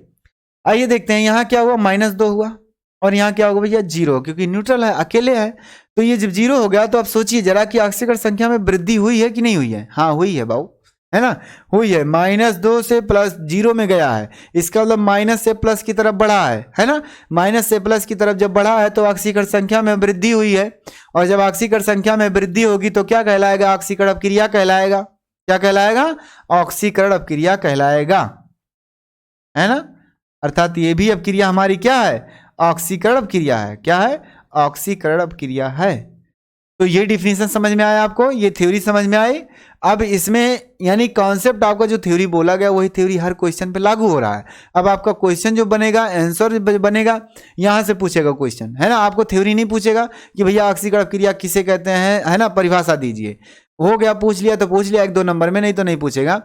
आइए देखते हैं यहाँ क्या हुआ, -2 हुआ, और यहाँ क्या होगा भैया, 0, क्योंकि न्यूट्रल है, अकेले है। तो ये जब 0 हो गया तो आप सोचिए जरा कि ऑक्सीकरण संख्या में वृद्धि हुई है कि नहीं हुई है, हाँ हुई है बाबू, है ना, हुई है। -2 से +0 में गया है, इसका मतलब माइनस से प्लस की तरफ बढ़ा है ना। माइनस से प्लस की तरफ जब बढ़ा है तो ऑक्सीकरण संख्या में वृद्धि हुई है, और जब ऑक्सीकरण संख्या में वृद्धि होगी तो क्या कहलाएगा, ऑक्सीकरण अपक्रिया कहलाएगा। क्या कहलाएगा, ऑक्सीकरण अपक्रिया कहलाएगा, है ना। अर्थात ये भी अपक्रिया हमारी क्या है, ऑक्सीकरण अपक्रिया है। क्या है, ऑक्सीकरण अपक्रिया है। तो ये डिफिनेशन समझ में आया आपको, ये थ्योरी समझ में आई। अब इसमें यानी कॉन्सेप्ट आपका जो थ्योरी बोला गया वही थ्योरी हर क्वेश्चन पे लागू हो रहा है। अब आपका क्वेश्चन जो बनेगा, आंसर बनेगा, यहाँ से पूछेगा क्वेश्चन, है ना। आपको थ्योरी नहीं पूछेगा कि भैया ऑक्सीकरण अपक्रिया किसे कहते हैं, है ना, परिभाषा दीजिए। हो गया, पूछ लिया तो पूछ लिया 1-2 नंबर में, नहीं तो नहीं पूछेगा।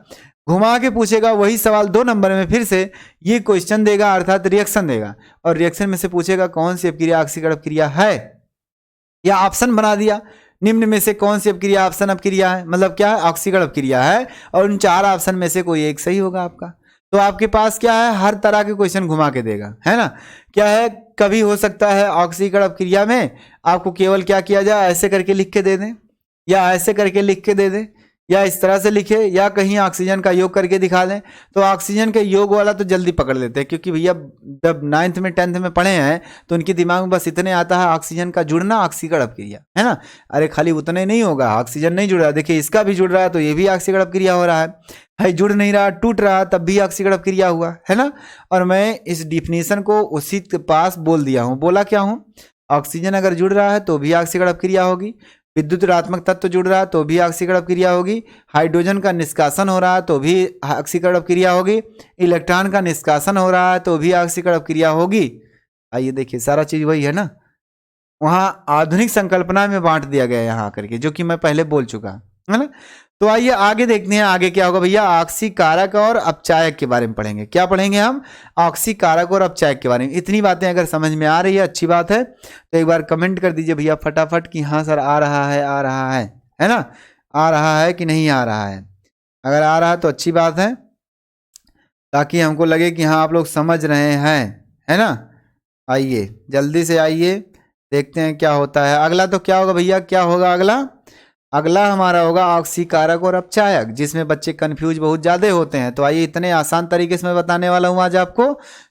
घुमा के पूछेगा वही सवाल 2 नंबर में, फिर से ये क्वेश्चन देगा अर्थात रिएक्शन देगा, और रिएक्शन में से पूछेगा कौन सी अपक्रिया आक्सीकरण अपक्रिया है, या ऑप्शन बना दिया निम्न में से कौन सी अपक्रिया ऑप्शन अपक्रिया है, मतलब क्या है ऑक्सीकरण अपक्रिया है, और उन 4 ऑप्शन में से कोई एक सही होगा आपका। तो आपके पास क्या है, हर तरह के क्वेश्चन घुमा के देगा, है ना। क्या है, कभी हो सकता है ऑक्सीकरण अपक्रिया में आपको केवल क्या किया जाए, ऐसे करके लिख के दे दें, या ऐसे करके लिख के दे दें, या इस तरह से लिखे, या कहीं ऑक्सीजन का योग करके दिखा दें। तो ऑक्सीजन के योग वाला तो जल्दी पकड़ लेते हैं, क्योंकि भैया जब 9th में 10th में पढ़े हैं तो उनके दिमाग में बस इतने आता है ऑक्सीजन का जुड़ना ऑक्सीकरण अपक्रिया, है ना। अरे खाली उतने नहीं होगा, ऑक्सीजन नहीं जुड़ रहा, देखिए इसका भी जुड़ रहा है तो ये भी ऑक्सीकरण अपक्रिया हो रहा है, जुड़ नहीं रहा टूट रहा तब भी ऑक्सीकरण अपक्रिया हुआ, है ना। और मैं इस डिफिनीशन को उसी के पास बोल दिया हूँ। बोला क्या हूँ, ऑक्सीजन अगर जुड़ रहा है तो भी ऑक्सीकरण अपक्रिया होगी, विद्युत ऋणात्मक तत्व जुड़ रहा है तो भी ऑक्सीकरण अपक्रिया होगी, हाइड्रोजन का निष्कासन हो रहा है तो भी ऑक्सीकरण अपक्रिया होगी, इलेक्ट्रॉन का निष्कासन हो रहा है तो भी ऑक्सीकरण अपक्रिया होगी। आइए देखिए सारा चीज वही है ना, वहाँ आधुनिक संकल्पना में बांट दिया गया है यहाँ करके, जो कि मैं पहले बोल चुका है ना। तो आइए आगे देखते हैं, आगे क्या होगा भैया, ऑक्सीकारक और अपचायक के बारे में पढ़ेंगे। क्या पढ़ेंगे हम, ऑक्सीकारक और अपचायक के बारे में। इतनी बातें अगर समझ में आ रही है अच्छी बात है, तो एक बार कमेंट कर दीजिए भैया फटाफट कि हाँ सर आ रहा है ना, आ रहा है कि नहीं आ रहा है। अगर आ रहा है तो अच्छी बात है, ताकि हमको लगे कि हाँ आप लोग समझ रहे हैं, है ना। आइए जल्दी से आइए, देखते हैं क्या होता है। अगला तो क्या होगा भैया, क्या होगा अगला, अगला हमारा होगा ऑक्सीकारक और अपचायक, जिसमें बच्चे कंफ्यूज बहुत ज़्यादा होते हैं। तो आइए इतने आसान तरीके से मैं बताने वाला हूँ आज आपको,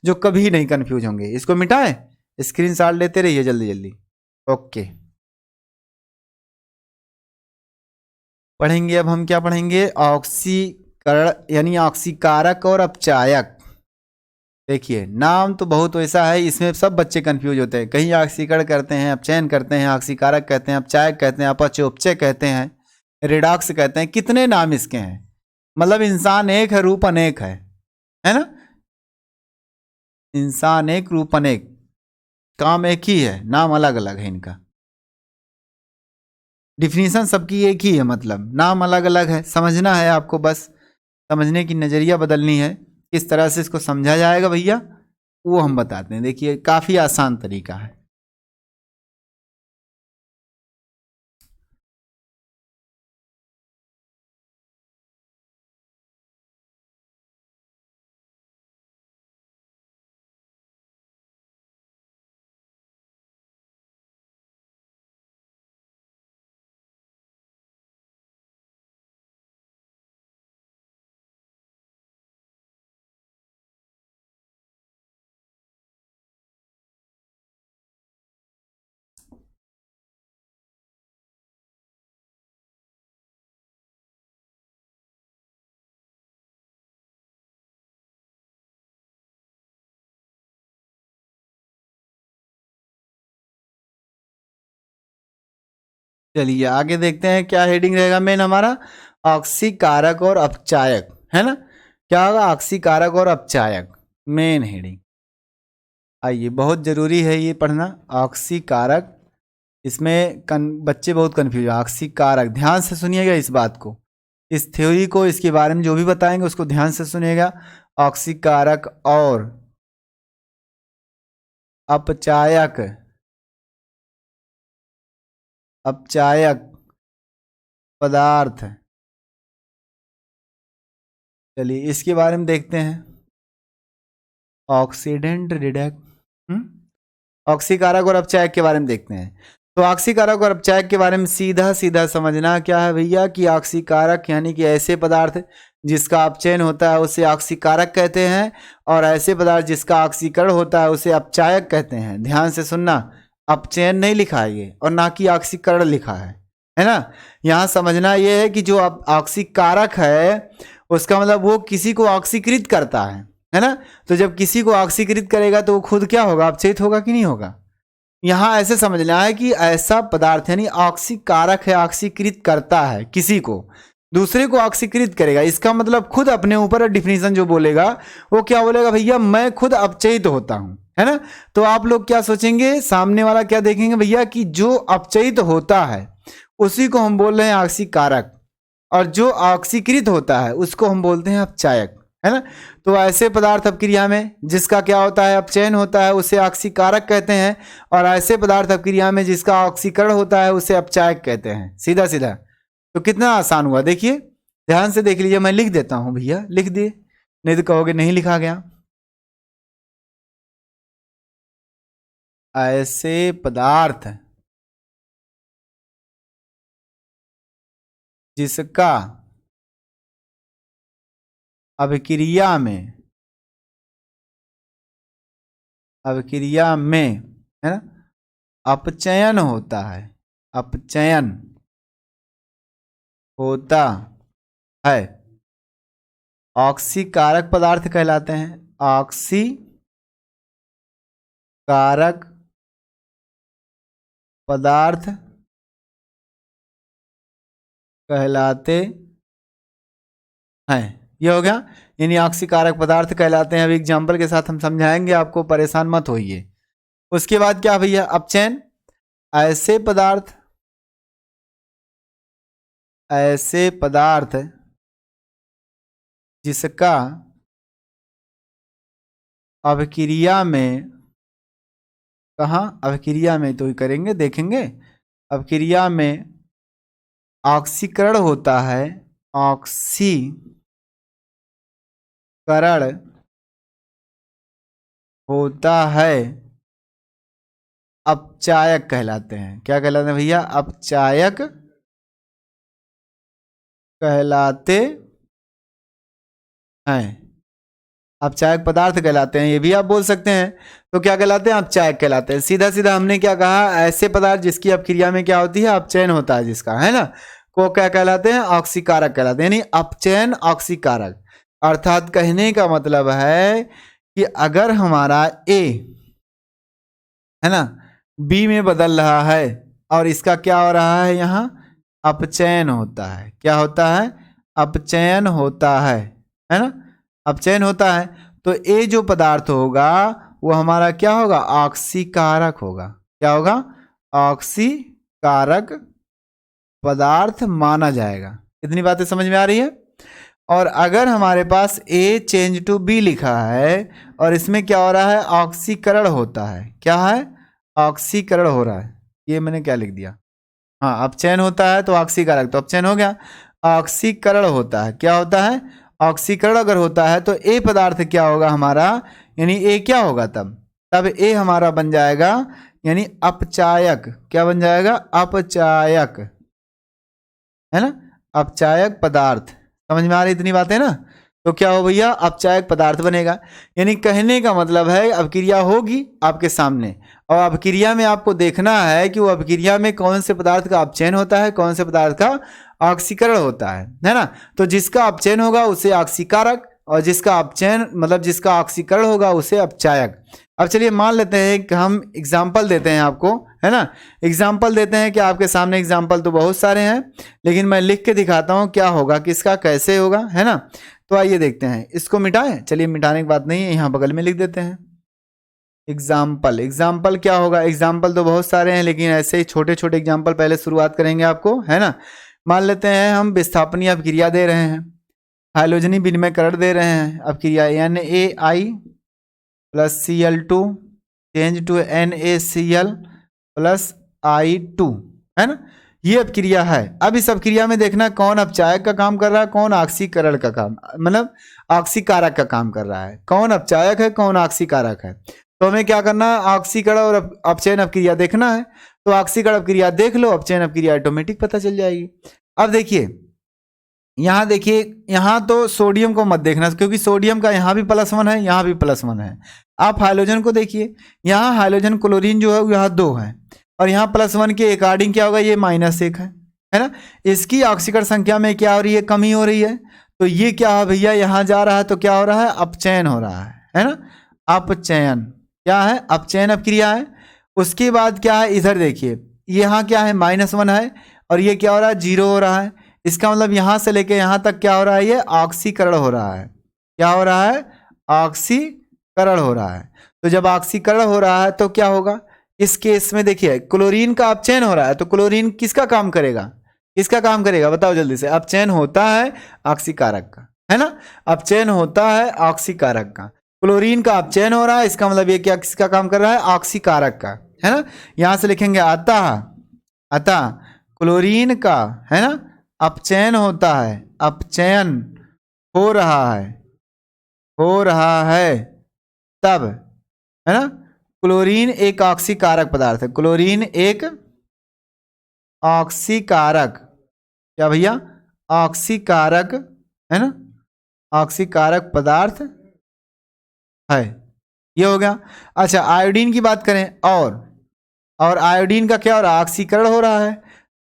जो कभी नहीं कंफ्यूज होंगे। इसको मिटाएं, स्क्रीनशॉट लेते रहिए जल्दी जल्दी। ओके, पढ़ेंगे अब हम, क्या पढ़ेंगे, ऑक्सीकरण यानी ऑक्सीकारक और अपचायक। देखिए नाम तो बहुत वैसा है, इसमें सब बच्चे कंफ्यूज होते हैं, कहीं ऑक्सीकरण करते हैं, अपचयन करते हैं, ऑक्सीकारक कहते हैं, अपचायक कहते हैं, अपचयोपचय कहते हैं, रिडॉक्स कहते हैं, कितने नाम इसके हैं। मतलब इंसान एक है, रूप अनेक है ना। इंसान एक, रूप अनेक, काम एक ही है, नाम अलग अलग है इनका। डिफिनीशन सबकी एक ही है, मतलब नाम अलग अलग है। समझना है आपको, बस समझने की नज़रिया बदलनी है। किस तरह से इसको समझा जाएगा भैया, वो हम बताते हैं। देखिए काफ़ी आसान तरीका है। चलिए आगे देखते हैं क्या हेडिंग रहेगा मेन हमारा, ऑक्सीकारक और अपचायक, है ना। क्या होगा, ऑक्सीकारक और अपचायक मेन हेडिंग। आइए बहुत जरूरी है ये पढ़ना, ऑक्सीकारक। इसमें बच्चे बहुत कंफ्यूज है। ऑक्सीकारक, ध्यान से सुनिएगा इस बात को, इस थ्योरी को, इसके बारे में जो भी बताएंगे उसको ध्यान से सुनिएगा। ऑक्सीकारक और अपचायक, अपचायक पदार्थ, चलिए इसके बारे में देखते हैं। ऑक्सीडेंट रिडक्ट, ऑक्सीकारक और अपचायक के बारे में देखते हैं। तो ऑक्सीकारक और अपचायक के बारे में सीधा सीधा समझना क्या है भैया, कि ऑक्सीकारक यानी कि ऐसे पदार्थ जिसका अपचयन होता है उसे ऑक्सीकारक कहते हैं, और ऐसे पदार्थ जिसका ऑक्सीकरण होता है उसे अपचायक कहते हैं। ध्यान से सुनना, अपचयन नहीं लिखा है ये, और ना कि ऑक्सीकरण लिखा है ना। यहाँ समझना ये है कि जो ऑक्सीकारक है उसका मतलब वो किसी को ऑक्सीकृत करता है ना। तो जब किसी को ऑक्सीकृत करेगा तो वो खुद क्या होगा, अपचयित होगा कि नहीं होगा। यहाँ ऐसे समझना है कि ऐसा पदार्थ यानी ऑक्सीकारक है, ऑक्सीकृत करता है किसी को, दूसरे को ऑक्सीकृत करेगा। इसका मतलब खुद अपने ऊपर डिफिनीशन जो बोलेगा वो क्या बोलेगा भैया, मैं खुद अपचयित होता हूं, है ना। तो आप लोग क्या सोचेंगे, सामने वाला क्या देखेंगे भैया, कि जो अपचयित होता है उसी को हम बोल रहे हैं ऑक्सीकारक, और जो ऑक्सीकृत होता है उसको हम बोलते हैं अपचायक, है ना। तो ऐसे पदार्थ अपक्रिया में जिसका क्या होता है, अपचयन होता है, उसे ऑक्सीकारक कहते हैं, और ऐसे पदार्थ अपक्रिया में जिसका ऑक्सीकरण होता है उसे अपचायक कहते हैं। सीधा सीधा। तो कितना आसान हुआ, देखिए ध्यान से देख लीजिए। मैं लिख देता हूं भैया, लिख दिए, नहीं तो कहोगे नहीं लिखा गया। ऐसे पदार्थ जिसका अभिक्रिया में है ना अपचयन होता है, अपचयन होता है, ऑक्सीकारक पदार्थ कहलाते हैं। ऑक्सीकारक पदार्थ कहलाते हैं। ये हो गया, यानी ऑक्सीकारक पदार्थ कहलाते हैं। अभी एग्जाम्पल के साथ हम समझाएंगे आपको, परेशान मत होइए। उसके बाद क्या भैया, अपचयन। ऐसे पदार्थ जिसका अभिक्रिया में, कहाँ अभिक्रिया में तो ही करेंगे, देखेंगे। अभिक्रिया में ऑक्सीकरण होता है, ऑक्सीकरण होता है, अपचायक कहलाते हैं। क्या कहलाते हैं भैया, अपचायक कहलाते हैं, अपचायक पदार्थ कहलाते हैं। ये भी आप बोल सकते हैं। तो क्या कहलाते हैं, अपचायक कहलाते हैं। सीधा सीधा हमने क्या कहा, ऐसे पदार्थ जिसकी अपक्रिया में क्या होती है, अपचयन होता है जिसका, है ना, को क्या कहलाते हैं, ऑक्सीकारक कहलाते हैं। यानी अपचयन ऑक्सीकारक, अर्थात कहने का मतलब है कि अगर हमारा ए है ना बी में बदल रहा है और इसका क्या हो रहा है, यहाँ अपचयन होता है। क्या होता है, अपचयन होता है ना, अपचयन होता है। तो ए जो पदार्थ होगा वो हमारा क्या होगा, ऑक्सीकारक होगा। क्या होगा, ऑक्सीकारक पदार्थ माना जाएगा। इतनी बातें समझ में आ रही है। और अगर हमारे पास ए चेंज टू बी लिखा है और इसमें क्या हो रहा है, ऑक्सीकरण होता है। क्या है, ऑक्सीकरण हो रहा है। ये मैंने क्या लिख दिया, हाँ अपचयन होता है तो ऑक्सीकारक, तो अपचयन हो गया। ऑक्सीकरण होता है, क्या होता है, ऑक्सीकरण अगर होता है तो ए पदार्थ क्या होगा हमारा, यानी ए क्या होगा, तब ए हमारा बन जाएगा यानी अपचायक। क्या बन जाएगा, अपचायक, है ना, अपचायक पदार्थ। समझ में आ रही इतनी बातें ना। तो क्या हो भैया, अपचायक पदार्थ बनेगा। यानी कहने का मतलब है अभिक्रिया होगी आपके सामने और अभिक्रिया में आपको देखना है कि वो अभिक्रिया में कौन से पदार्थ का अपचयन होता है, कौन से पदार्थ का ऑक्सीकरण होता है ना। तो जिसका अपचयन होगा उसे ऑक्सीकारक और जिसका अपचयन मतलब जिसका ऑक्सीकरण होगा उसे अपचायक। अब चलिए मान लेते हैं कि हम एग्जाम्पल देते हैं आपको, है ना, एग्जाम्पल देते हैं कि आपके सामने एग्जाम्पल तो बहुत सारे हैं लेकिन मैं लिख के दिखाता हूँ क्या होगा, किसका कैसे होगा, है ना। तो आइए देखते हैं, इसको मिटाएं। चलिए मिटाने की बात नहीं है, यहाँ बगल में लिख देते हैं एग्जाम्पल। एग्जाम्पल क्या होगा, एग्जाम्पल तो बहुत सारे हैं लेकिन ऐसे ही छोटे छोटे एग्जाम्पल पहले शुरुआत करेंगे आपको, है ना। मान लेते हैं हम विस्थापनीय अपक्रिया दे रहे हैं, हाइड्रोजनी विनिमयकरण दे रहे हैं, अपक्रिया NaI plus Cl2 change to NaCl plus I2, है ना। ये अपक्रिया है। अब इस अपक्रिया में देखना कौन अपचायक का काम कर रहा है, कौन ऑक्सीकरण का काम मतलब ऑक्सीकारक का काम कर रहा है, कौन अपचायक है कौन ऑक्सीकारक है। तो हमें क्या करना है, ऑक्सीकरण और अपचयन अपक्रिया देखना है। तो ऑक्सीकरण अपक्रिया देख लो, अपचयन अपक्रिया ऑटोमेटिक पता चल जाएगी। अब देखिए यहाँ, देखिए यहाँ तो सोडियम को मत देखना क्योंकि सोडियम का यहाँ भी +1 है, यहाँ भी +1 है। आप हाइड्रोजन को देखिए, यहाँ हाइड्रोजन क्लोरीन जो है वो यहाँ 2 है और यहाँ +1 के अकॉर्डिंग क्या होगा, ये -1 है ना। इसकी ऑक्सीकरण संख्या में क्या हो रही है, कमी हो रही है। तो ये क्या है भैया, यहाँ जा रहा है तो क्या हो रहा है, अपचयन हो रहा है ना। अपचयन क्या है, अपचयन अपक्रिया है। उसके बाद क्या है, इधर देखिए यहाँ क्या है, -1 है और ये क्या हो रहा है, 0 हो रहा है। इसका मतलब यहाँ से लेके यहाँ तक क्या हो रहा है, ये ऑक्सीकरण हो रहा है। क्या हो रहा है, ऑक्सीकरण हो रहा है। तो जब ऑक्सीकरण हो रहा है तो क्या होगा, इस केस में देखिए क्लोरीन का अपचयन हो रहा है तो क्लोरीन किसका काम करेगा, किसका काम करेगा बताओ जल्दी से। अपचयन होता है ऑक्सीकारक का, है ना, अपचयन होता है ऑक्सीकारक का। क्लोरीन का अपचयन हो रहा है, इसका मतलब ये क्या किसका काम कर रहा है, ऑक्सीकारक का, है ना। यहां से लिखेंगे अतः, अतः क्लोरीन का, है ना, अपचयन होता है, अपचयन हो रहा है, हो रहा है तब, है ना। क्लोरीन एक ऑक्सीकारक पदार्थ है, क्लोरीन एक ऑक्सीकारक, क्या भैया, ऑक्सीकारक, है ना, ऑक्सीकारक पदार्थ है, ये हो गया। अच्छा आयोडीन की बात करें, और आयोडीन का क्या हो रहा है, ऑक्सीकरण हो रहा है।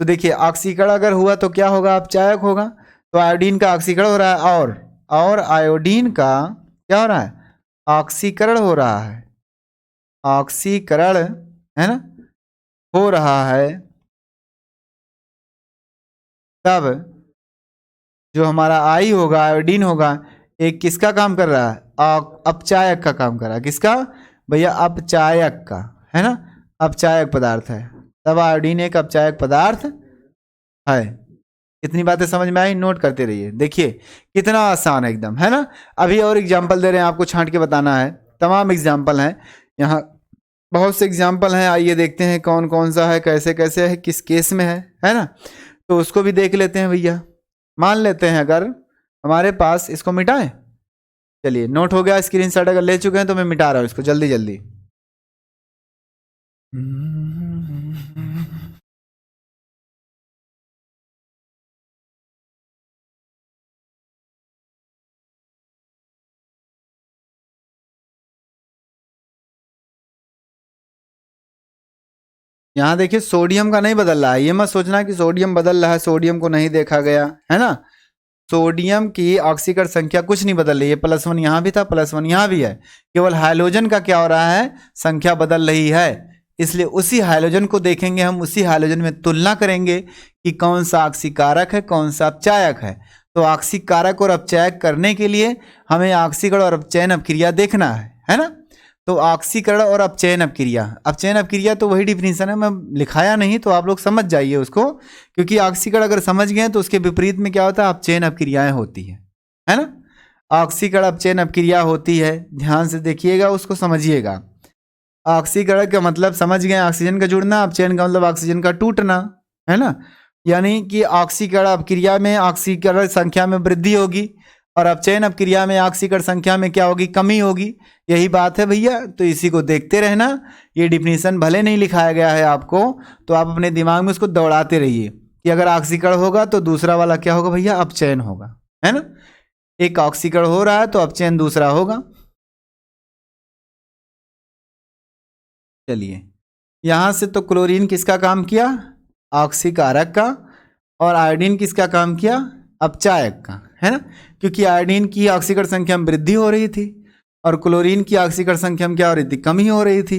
तो देखिए ऑक्सीकरण अगर हुआ तो क्या होगा, अपचायक होगा। तो आयोडीन का ऑक्सीकरण हो रहा है, और आयोडीन का क्या हो रहा है, ऑक्सीकरण हो रहा है, ऑक्सीकरण, है ना, हो रहा है तब जो हमारा आई होगा, आयोडीन होगा, एक किसका काम कर रहा है, अपचायक का काम कर रहा है। किसका भैया, अपचायक का, है ना, अपचायक पदार्थ है, तब आयोडीन एक अपचायक पदार्थ है। इतनी बातें समझ में आई, नोट करते रहिए। देखिए कितना आसान है एकदम, है ना। अभी और एग्जाम्पल दे रहे हैं, आपको छांट के बताना है, तमाम एग्जाम्पल हैं यहाँ, बहुत से एग्जाम्पल हैं। आइए देखते हैं कौन कौन सा है, कैसे कैसे है, किस केस में है ना, तो उसको भी देख लेते हैं भैया। मान लेते हैं अगर हमारे पास, इसको मिटाएं, चलिए नोट हो गया, स्क्रीनशॉट अगर ले चुके हैं तो मैं मिटा रहा हूं इसको जल्दी जल्दी। यहाँ देखिए सोडियम का नहीं बदल रहा है, ये मत सोचना कि सोडियम बदल रहा है, सोडियम को नहीं देखा गया, है ना। सोडियम की ऑक्सीकरण संख्या कुछ नहीं बदल रही है, +1 यहाँ भी था, +1 यहाँ भी है, केवल हाइड्रोजन का क्या हो रहा है, संख्या बदल रही है। इसलिए उसी हाइड्रोजन को देखेंगे हम, उसी हाइड्रोजन में तुलना करेंगे कि कौन सा ऑक्सीकारक है, कौन सा अपचायक है। तो ऑक्सीकारक और अपचायक करने के लिए हमें ऑक्सीकरण और अपचयन अपक्रिया देखना है ना। तो ऑक्सीकरण और अपचयन अपक्रिया तो वही डिफिनीशन है, मैं लिखाया नहीं तो आप लोग समझ जाइए उसको, क्योंकि ऑक्सीकरण अगर समझ गए तो उसके विपरीत में क्या होता है, अपचयन अपक्रियाएं होती है ना। ऑक्सीकरण अपचयन अपक्रिया होती है, ध्यान से देखिएगा, उसको समझिएगा। ऑक्सीकरण का मतलब समझ गए, ऑक्सीजन का जुड़ना, अपचयन का मतलब ऑक्सीजन का टूटना, है ना। यानी कि ऑक्सीकरण अपक्रिया में ऑक्सीकरण संख्या में वृद्धि होगी, और अपचयन अपक्रिया में ऑक्सीकरण संख्या में क्या होगी, कमी होगी। यही बात है भैया, तो इसी को देखते रहना। ये डिफिनीशन भले नहीं लिखाया गया है आपको, तो आप अपने दिमाग में उसको दौड़ाते रहिए कि अगर ऑक्सीकरण होगा तो दूसरा वाला क्या होगा भैया, अपचयन होगा, है ना। एक ऑक्सीकरण हो रहा है तो अपचयन दूसरा होगा। चलिए यहां से तो क्लोरीन किसका काम किया, ऑक्सीकारक का, और आयोडीन किसका काम किया, अपचायक का, है ना। क्योंकि आयोडीन की ऑक्सीकरण संख्या में वृद्धि हो रही थी और क्लोरीन की ऑक्सीकरण संख्या में क्या हो रही थी, कमी हो रही थी।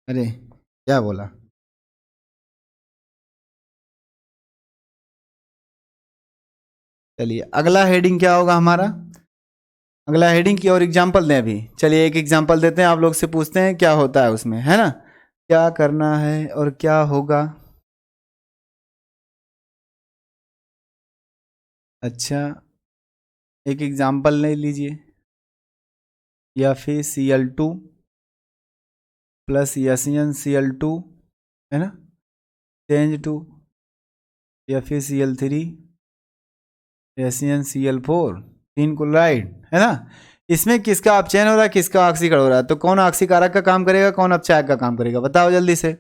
अरे क्या बोला, चलिए अगला हेडिंग क्या होगा हमारा, अगला हेडिंग की और एग्जाम्पल दें अभी। चलिए एक एग्जाम्पल देते हैं, आप लोग से पूछते हैं क्या होता है उसमें, है ना, क्या करना है और क्या होगा। अच्छा एक एग्जाम्पल ले लीजिए, या फिर Cl2 प्लस SnCl2, है ना, चेंज टू, या फिर Cl3 SnCl4, 3 क्लोराइड, है ना। इसमें किसका अपचयन हो रहा है, किसका ऑक्सीकरण हो रहा है, तो कौन ऑक्सीकारक का काम करेगा, कौन अपचायक का काम करेगा, बताओ जल्दी से।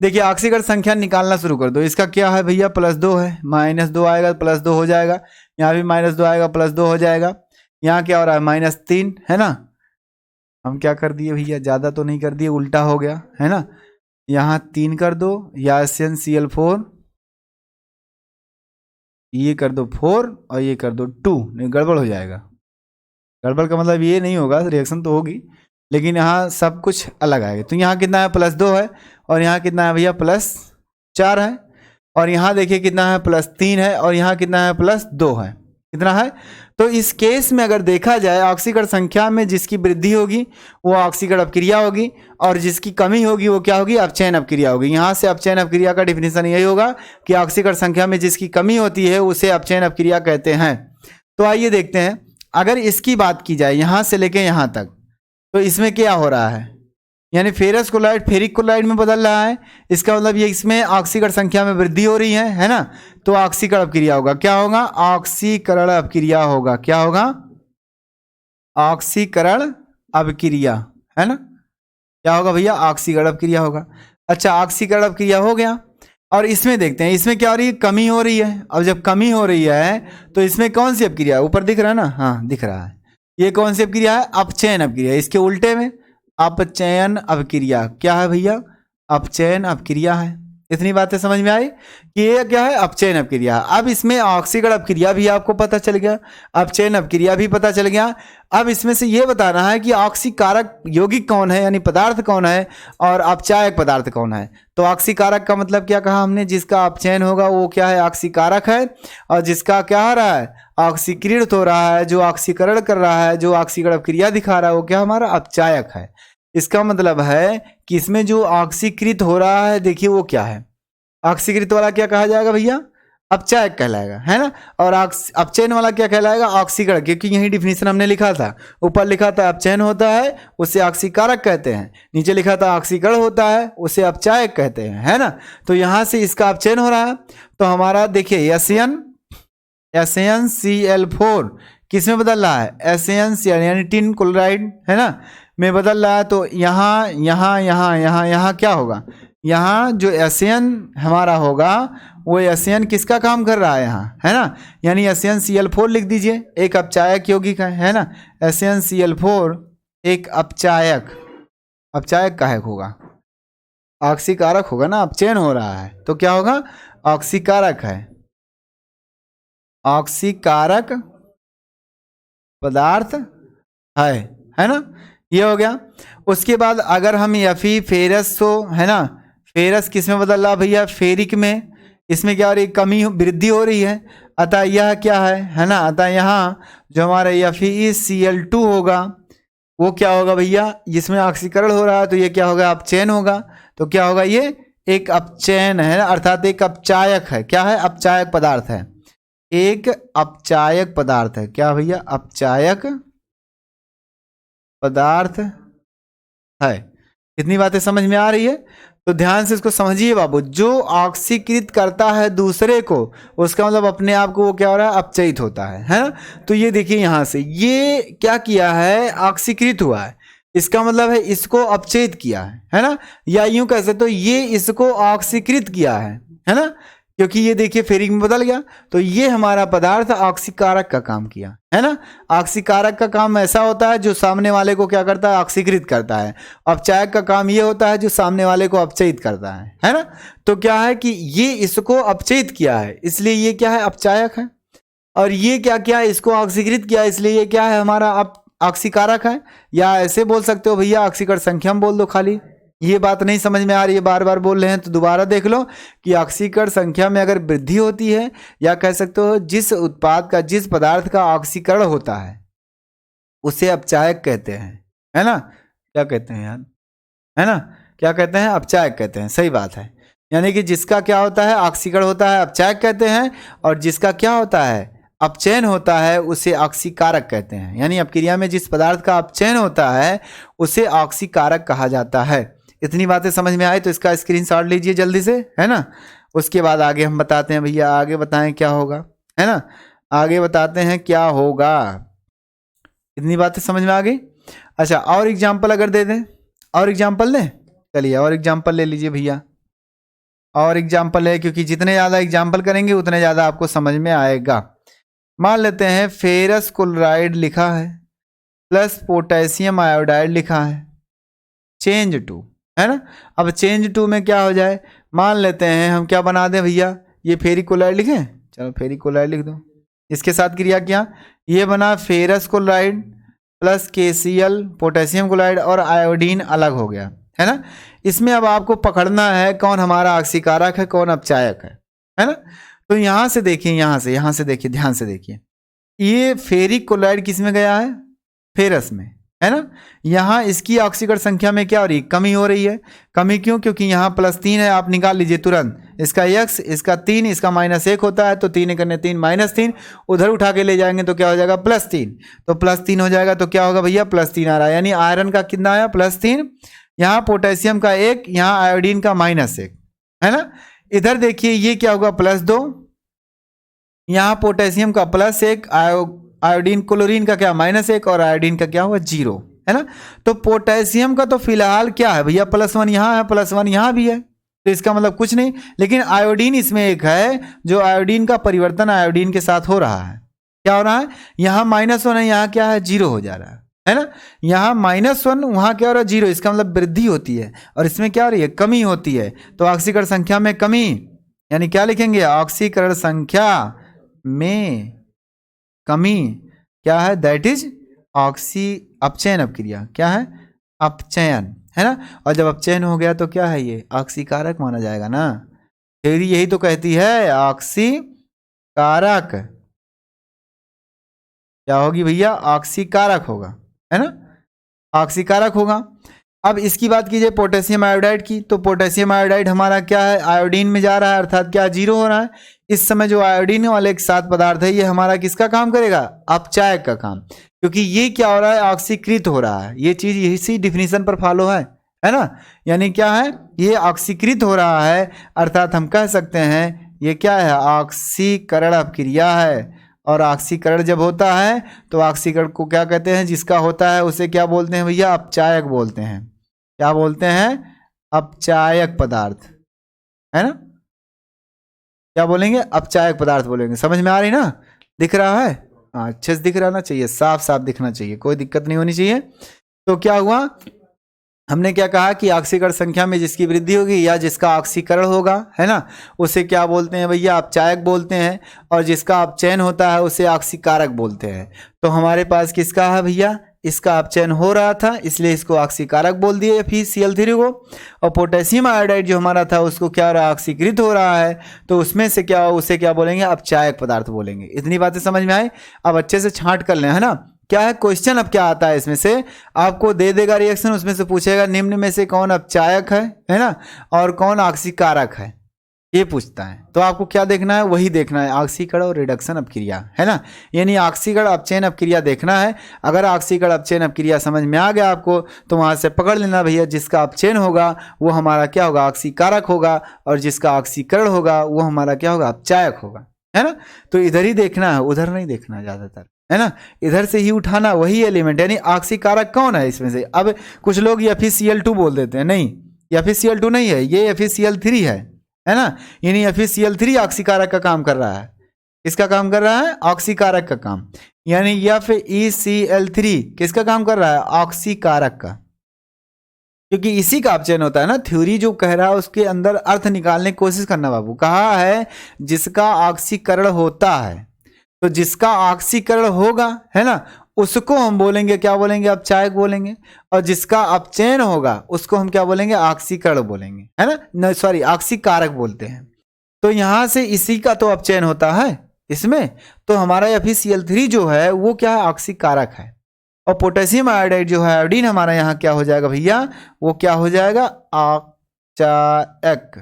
देखिए ऑक्सीकरण संख्या निकालना शुरू कर दो। इसका क्या है भैया, +2 है, -2 आएगा, +2 हो जाएगा, यहाँ भी -2 आएगा, +2 हो जाएगा। यहाँ क्या हो रहा है, -3, है ना। हम क्या कर दिए भैया, ज़्यादा तो नहीं कर दिए, उल्टा हो गया, है ना। यहाँ 3 कर दो, या SnCl4, ये कर दो 4 और ये कर दो 2, नहीं गड़बड़ हो जाएगा। गड़बड़ का मतलब ये नहीं होगा, रिएक्शन तो होगी लेकिन यहाँ सब कुछ अलग आएगा। तो यहाँ कितना है, +2 है, और यहाँ कितना है भैया, +4 है, और यहाँ देखिए कितना है, +3 है, और यहाँ कितना है, +2 है। कितना है। तो इस केस में अगर देखा जाए ऑक्सीकरण संख्या में जिसकी वृद्धि होगी वो ऑक्सीकरण अपक्रिया होगी और जिसकी कमी होगी वो क्या होगी, अपचयन अपक्रिया होगी। यहाँ से अपचयन अपक्रिया का डिफिनेशन यही होगा कि ऑक्सीकरण संख्या में जिसकी कमी होती है उसे अपचयन अपक्रिया कहते हैं। तो आइए देखते हैं, अगर इसकी बात की जाए यहाँ से लेके यहाँ तक, तो इसमें क्या हो रहा है, यानी फेरस क्लोराइड फेरिक क्लोराइड में बदल रहा है। इसका मतलब ये इसमें ऑक्सीकरण संख्या में वृद्धि हो रही है ना। तो ऑक्सीकरण अपक्रिया होगा, क्या होगा, ऑक्सीकरण अपक्रिया होगा। क्या होगा, ऑक्सीकरण अपक्रिया, है ना। क्या होगा भैया, ऑक्सीकरण अपक्रिया होगा। अच्छा, ऑक्सीकरण अपक्रिया हो गया और इसमें देखते हैं, इसमें क्या हो रही है, कमी हो रही है। अब जब कमी हो रही है तो इसमें कौन सी अपक्रिया, ऊपर दिख रहा है ना, हाँ दिख रहा है, ये कौन सी अपक्रिया है, अपचयन अपक्रिया। इसके उल्टे में अपचयन अपक्रिया, क्या है भैया, अपचयन अपक्रिया है। इतनी बातें समझ में आई कि ये क्या है, अपचयन अपक्रिया। अब इसमें ऑक्सीकरण अपक्रिया भी आपको पता चल गया, अपचयन अपक्रिया भी पता चल गया। अब इसमें से ये बताना है कि ऑक्सीकारक यौगिक कौन है, यानी पदार्थ कौन है, और अपचायक पदार्थ कौन है। तो ऑक्सीकारक का मतलब क्या कहा हमने, जिसका अपचयन होगा वो क्या है, ऑक्सीकारक है, और जिसका क्या हो रहा है, ऑक्सीकृत हो रहा है, जो ऑक्सीकरण कर रहा है, जो ऑक्सीकरण अपक्रिया दिखा रहा है, वो क्या हमारा अपचायक है। इसका मतलब है कि इसमें जो ऑक्सीकृत हो रहा है, देखिए वो क्या है, ऑक्सीकृत वाला क्या कहा जाएगा भैया, अपचायक कहलाएगा, है ना। और अपचयन वाला क्या कहलाएगा, ऑक्सीकरण, क्योंकि यही डिफिनीशन हमने लिखा था। ऊपर लिखा था अपचयन होता है उसे ऑक्सीकारक कहते हैं, नीचे लिखा था ऑक्सीकरण होता है उसे अपचायक कहते हैं, है ना। तो यहाँ से इसका अपचयन हो रहा है, तो हमारा देखिए SnCl4 किस में बदल रहा है, SnCl यानी टिन क्लोराइड, है ना, में बदल रहा है। तो यहाँ यहाँ यहाँ यहाँ यहाँ क्या होगा, यहाँ जो एसियन हमारा होगा वो एसियन किसका काम कर रहा है यहाँ, है ना, यानी SnCl4 लिख दीजिए, एक अपचायक यौगिक है ना। SnCl4 एक अपचायक कायक होगा, ऑक्सीकारक होगा ना, अपचयन हो रहा है तो क्या होगा, ऑक्सीकारक है, ऑक्सीकारक पदार्थ है ना। ये हो गया। उसके बाद अगर हम Fe फेरस तो है ना, फेरस किस में बदल रहा भैया, फेरिक में। इसमें क्या हो रही है, कमी वृद्धि हो रही है, अतः यह क्या है ना, अतः यहाँ जो हमारा FeCl2 होगा वो क्या होगा भैया, जिसमें ऑक्सीकरण हो रहा है तो ये क्या होगा, अपचयन होगा। तो क्या होगा, ये एक अपचयन है, अर्थात एक अपचायक है। क्या है, अपचायक पदार्थ है, एक अपचायक पदार्थ है। क्या भैया, अपचायक पदार्थ है। इतनी बातें समझ में आ रही है, तो ध्यान से इसको समझिए बाबू। जो ऑक्सीकृत करता है दूसरे को, उसका मतलब अपने आप को वो क्या हो रहा है, अपचयित होता है ना। तो ये देखिए यहाँ से ये क्या किया है, ऑक्सीकृत हुआ है, इसका मतलब है इसको अपचयित किया है ना, या यूं कह सकते तो ये इसको ऑक्सीकृत किया है ना, क्योंकि ये देखिए फेरिक में बदल गया। तो ये हमारा पदार्थ ऑक्सीकारक का काम किया, है ना। ऑक्सीकारक का काम ऐसा होता है जो सामने वाले को क्या करता है, ऑक्सीकृत करता है। अपचायक का काम ये होता है जो सामने वाले को अपचयित करता है ना। तो क्या है कि ये इसको अपचयित किया है, इसलिए ये क्या है, अपचायक है। और ये क्या किया, इसको ऑक्सीकृत किया, इसलिए ये क्या है, हमारा ऑक्सीकारक है। या ऐसे बोल सकते हो भैया, ऑक्सीकरण संख्या में बोल दो खाली। ये बात नहीं समझ में आ रही है, बार बार बोल रहे हैं तो दोबारा देख लो कि ऑक्सीकरण संख्या में अगर वृद्धि होती है, या कह सकते हो जिस उत्पाद का, जिस पदार्थ का ऑक्सीकरण होता है उसे अपचायक कहते हैं, है ना। क्या कहते हैं यार, है ना, क्या कहते हैं, अपचायक कहते हैं। सही बात है, यानी कि जिसका क्या होता है, ऑक्सीकरण होता है अपचायक कहते हैं, और जिसका क्या होता है, अपचयन होता है उसे ऑक्सीकारक कहते हैं। यानी अपक्रिया में जिस पदार्थ का अपचयन होता है उसे ऑक्सीकारक कहा जाता है। इतनी बातें समझ में आए तो इसका स्क्रीनशॉट लीजिए जल्दी से, है ना। उसके बाद आगे हम बताते हैं भैया, आगे बताएं क्या होगा, है ना, आगे बताते हैं क्या होगा। इतनी बातें समझ में आ गई। अच्छा, और एग्जाम्पल अगर दे दें, और एग्जाम्पल दें, चलिए और एग्जाम्पल ले लीजिए भैया, और एग्जाम्पल है, क्योंकि जितने ज़्यादा एग्जाम्पल करेंगे उतने ज़्यादा आपको समझ में आएगा। मान लेते हैं फेरस क्लोराइड लिखा है प्लस पोटेशियम आयोडाइड लिखा है, चेंज टू, है ना। अब चेंज टू में क्या हो जाए, मान लेते हैं हम क्या बना दें भैया, ये फेरिक क्लोराइड लिखें, चलो फेरिक क्लोराइड लिख दो। इसके साथ क्रिया किया, ये बना ferrous chloride plus KCl potassium chloride, और आयोडीन अलग हो गया, है ना। इसमें अब आपको पकड़ना है कौन हमारा ऑक्सीकारक है, कौन अपचायक है ना। तो यहाँ से देखिए, यहाँ से देखिए, ध्यान से देखिए, ये फेरिक क्लोराइड किस में गया है? फेरस में, है ना। यहाँ इसकी ऑक्सीकरण संख्या में क्या हो रही है? कमी हो रही है। कमी क्यों? क्योंकि यहाँ +3 है, आप निकाल लीजिए तुरंत। इसका x, इसका 3, इसका -1 होता है, तो 3 करने 3 -3, उधर उठा के ले जाएंगे तो क्या हो जाएगा? +3। तो +3 हो जाएगा तो क्या होगा भैया? +3 आ रहा है, यानी आयरन का कितना आया? +3। यहाँ पोटेशियम का 1, यहाँ आयोडीन का -1, है ना। इधर देखिए ये क्या होगा? +2, यहाँ पोटेशियम का +1, आयोडीन क्लोरीन का क्या? -1, और आयोडीन का क्या हुआ? 0, है ना। तो पोटेशियम का तो फिलहाल क्या है भैया? +1 यहाँ है, +1 यहाँ भी है, तो इसका मतलब कुछ नहीं। लेकिन आयोडीन इसमें एक है, जो आयोडीन का परिवर्तन आयोडीन के साथ हो रहा है। क्या हो रहा है? यहाँ -1 है, यहाँ क्या है? 0 हो जा रहा है ना। यहाँ -1, वहाँ क्या हो रहा है? 0, इसका मतलब वृद्धि होती है, और इसमें क्या हो रही है? कमी होती है। तो ऑक्सीकरण संख्या में कमी, यानी क्या लिखेंगे? ऑक्सीकरण संख्या में कमी क्या है? दैट इज अपचयन अपक्रिया। क्या है? अपचयन, है ना। और जब अपचयन हो गया तो क्या है? ये ऑक्सीकारक माना जाएगा ना। थ्योरी यही तो कहती है, ऑक्सीकारक क्या होगी भैया? ऑक्सीकारक होगा, है ना, ऑक्सीकारक होगा। अब इसकी बात कीजिए पोटेशियम आयोडाइड की, तो पोटेशियम आयोडाइड हमारा क्या है? आयोडीन में जा रहा है, अर्थात क्या? 0 हो रहा है। इस समय जो आयोडीन वाले एक साथ पदार्थ है, ये हमारा किसका काम करेगा? अपचायक का काम, क्योंकि ये क्या हो रहा है? ऑक्सीकृत हो रहा है। ये चीज इसी डिफिनीशन पर फॉलो है ना। यानी क्या है? ये ऑक्सीकृत हो रहा है, अर्थात हम कह सकते हैं ये क्या है? ऑक्सीकरण अपक्रिया है। और ऑक्सीकरण जब होता है तो ऑक्सीकरण को क्या कहते हैं? जिसका होता है उसे क्या बोलते हैं भैया? अपचायक बोलते हैं। क्या बोलते हैं? अपचायक पदार्थ, है ना। क्या बोलेंगे? अपचायक पदार्थ बोलेंगे। समझ में आ रही ना? दिख रहा है? हाँ, अच्छे से दिख रहना चाहिए, साफ साफ दिखना चाहिए, कोई दिक्कत नहीं होनी चाहिए। तो क्या हुआ? हमने क्या कहा कि ऑक्सीकरण संख्या में जिसकी वृद्धि होगी या जिसका ऑक्सीकरण होगा, है ना, उसे क्या बोलते हैं भैया? अपचायक बोलते हैं। और जिसका अपचयन होता है उसे ऑक्सीकारक बोलते हैं। तो हमारे पास किसका है भैया? इसका अपचयन हो रहा था, इसलिए इसको ऑक्सीकारक बोल दिए FeCl3 को। और पोटेशियम आयोडाइड जो हमारा था उसको क्या हो रहा है? ऑक्सीकृत हो रहा है, तो उसमें से क्या, उसे क्या बोलेंगे? अपचायक पदार्थ बोलेंगे। इतनी बातें समझ में आई? अब अच्छे से छांट कर लें, है ना। क्या है क्वेश्चन? अब क्या आता है इसमें से? आपको दे देगा रिएक्शन, उसमें से पूछेगा निम्न में से कौन अपचायक है ना, और कौन ऑक्सीकारक है, ये पूछता है। तो आपको क्या देखना है? वही देखना है, ऑक्सीकरण और रिडक्शन अपक्रिया, है ना। यानी ऑक्सीकरण अपचयन अपक्रिया देखना है। अगर ऑक्सीकरण अपचयन अपक्रिया समझ में आ गया आपको, तो वहां से पकड़ लेना भैया, जिसका अपचयन होगा वो हमारा क्या होगा? ऑक्सीकारक होगा, और जिसका ऑक्सीकरण होगा वो हमारा क्या होगा? अपचायक होगा, है ना। तो इधर ही देखना है, उधर नहीं देखना ज्यादातर, है ना। इधर से ही उठाना वही एलिमेंट, यानी ऑक्सीकारक कौन है इसमें से। अब कुछ लोग FeCl2 बोल देते हैं, नहीं, FeCl2 नहीं है, ये FeCl3 है ना। यानी FeCl3 ऑक्सीकारक का काम कर रहा है। किसका काम कर रहा है? ऑक्सीकारक का काम। यानी FeCl3 किसका काम कर रहा है? ऑक्सीकारक का, क्योंकि इसी का अपचयन होता है ना। थ्योरी जो कह रहा है उसके अंदर अर्थ निकालने की कोशिश करना बाबू। कहा है जिसका ऑक्सीकरण होता है, तो जिसका ऑक्सीकरण होगा, है ना, उसको हम बोलेंगे, क्या बोलेंगे? अपचायक बोलेंगे। और जिसका अपचयन होगा उसको हम क्या बोलेंगे? ऑक्सीकरण बोलेंगे, है ना, सॉरी ऑक्सीकारक बोलते हैं। तो यहां से इसी का तो अपचयन होता है इसमें, तो हमारा FeCl3 जो है वो क्या है? ऑक्सीकारक है। और पोटेशियम आयोडाइड जो है, आयोडीन, हमारा यहाँ क्या हो जाएगा भैया? वो क्या हो जाएगा? अपचायक,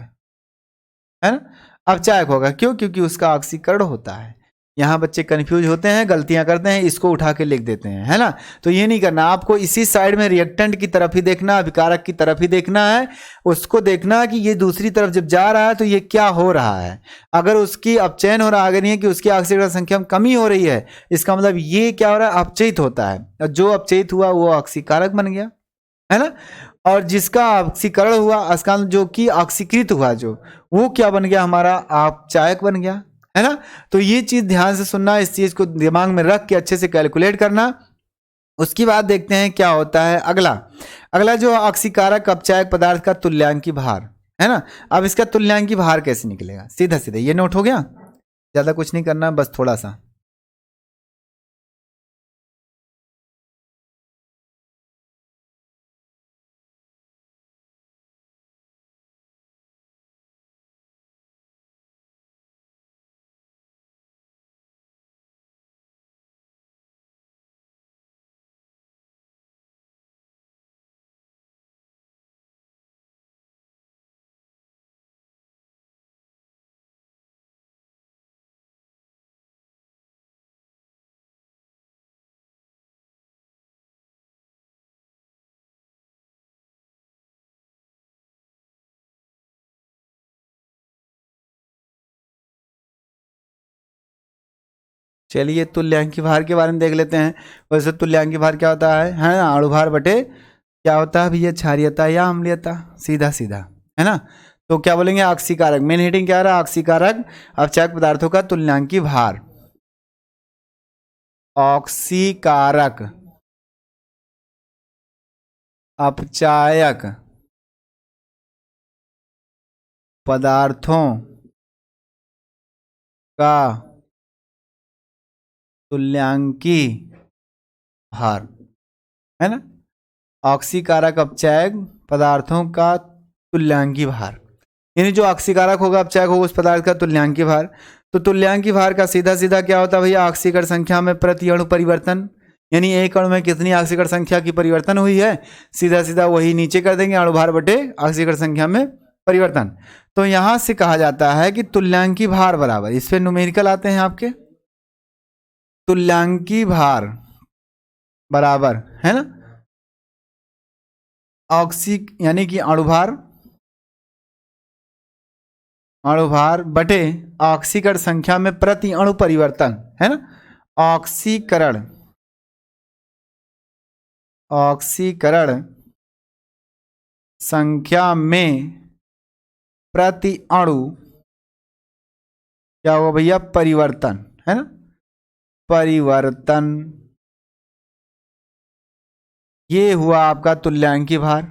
है ना, अपचायक होगा। क्यों? क्योंकि उसका ऑक्सीकरण होता है। यहाँ बच्चे कंफ्यूज होते हैं, गलतियां करते हैं, इसको उठा के लिख देते हैं, है ना। तो ये नहीं करना आपको, इसी साइड में रिएक्टेंट की तरफ ही देखना, अभिकारक की तरफ ही देखना है। उसको देखना है कि ये दूसरी तरफ जब जा रहा है तो ये क्या हो रहा है। अगर उसकी अपचयन हो रहा है, अगर नहीं है कि उसकी ऑक्सीकरण संख्या में कमी हो रही है, इसका मतलब ये क्या हो रहा है? अपचयित होता है। और जो अपचयित हुआ वो ऑक्सीकारक बन गया, है ना। और जिसका ऑक्सीकरण हुआ, अस्कान जो कि ऑक्सीकृत हुआ, जो वो क्या बन गया? हमारा अपचायक बन गया, है ना। तो ये चीज ध्यान से सुनना, इस चीज को दिमाग में रख के अच्छे से कैलकुलेट करना। उसकी बाद देखते हैं क्या होता है अगला। अगला जो ऑक्सीकारक अपचायक पदार्थ का तुल्यांकी भार, है ना। अब इसका तुल्यांकी भार कैसे निकलेगा? सीधा सीधा ये नोट हो गया, ज्यादा कुछ नहीं करना, बस थोड़ा सा चलिए तुल्यांकी भार के बारे में देख लेते हैं। वैसे तुल्यांकी भार क्या होता है ना, अणुभार बटे क्या होता है भैया, क्षारीयता या अम्लीयता, सीधा सीधा, है ना। तो क्या बोलेंगे, ऑक्सीकारक, मेन हेडिंग क्या रहा, ऑक्सीकारक अपचायक पदार्थों का तुल्यांकी भार, ऑक्सीकारक अपचायक पदार्थों का तुल्यांकी भार, है ना। ऑक्सीकारक अपचायक पदार्थों का तुल्यांकी भार, यानी जो ऑक्सीकारक होगा अपचायक होगा उस पदार्थ का तुल्यांकी भार। तो तुल्यांकी भार का सीधा सीधा क्या होता है भैया, ऑक्सीकरण संख्या में प्रति अणु परिवर्तन, यानी एक अणु में कितनी ऑक्सीकरण संख्या की परिवर्तन हुई है, सीधा सीधा वही नीचे कर देंगे, अणुभार बटे ऑक्सीकरण संख्या में परिवर्तन। तो यहां से कहा जाता है कि तुल्यांकी भार बराबर, इस पे न्यूमेरिकल आते हैं आपके, तुल्यांकी भार बराबर, है ना, ऑक्सी यानी कि अणुभार बटे ऑक्सीकरण संख्या में प्रति अणु परिवर्तन, है ना। ऑक्सीकरण संख्या में प्रति अणु क्या होगा भैया, परिवर्तन, है ना, परिवर्तन, ये हुआ आपका तुल्यांकी भार।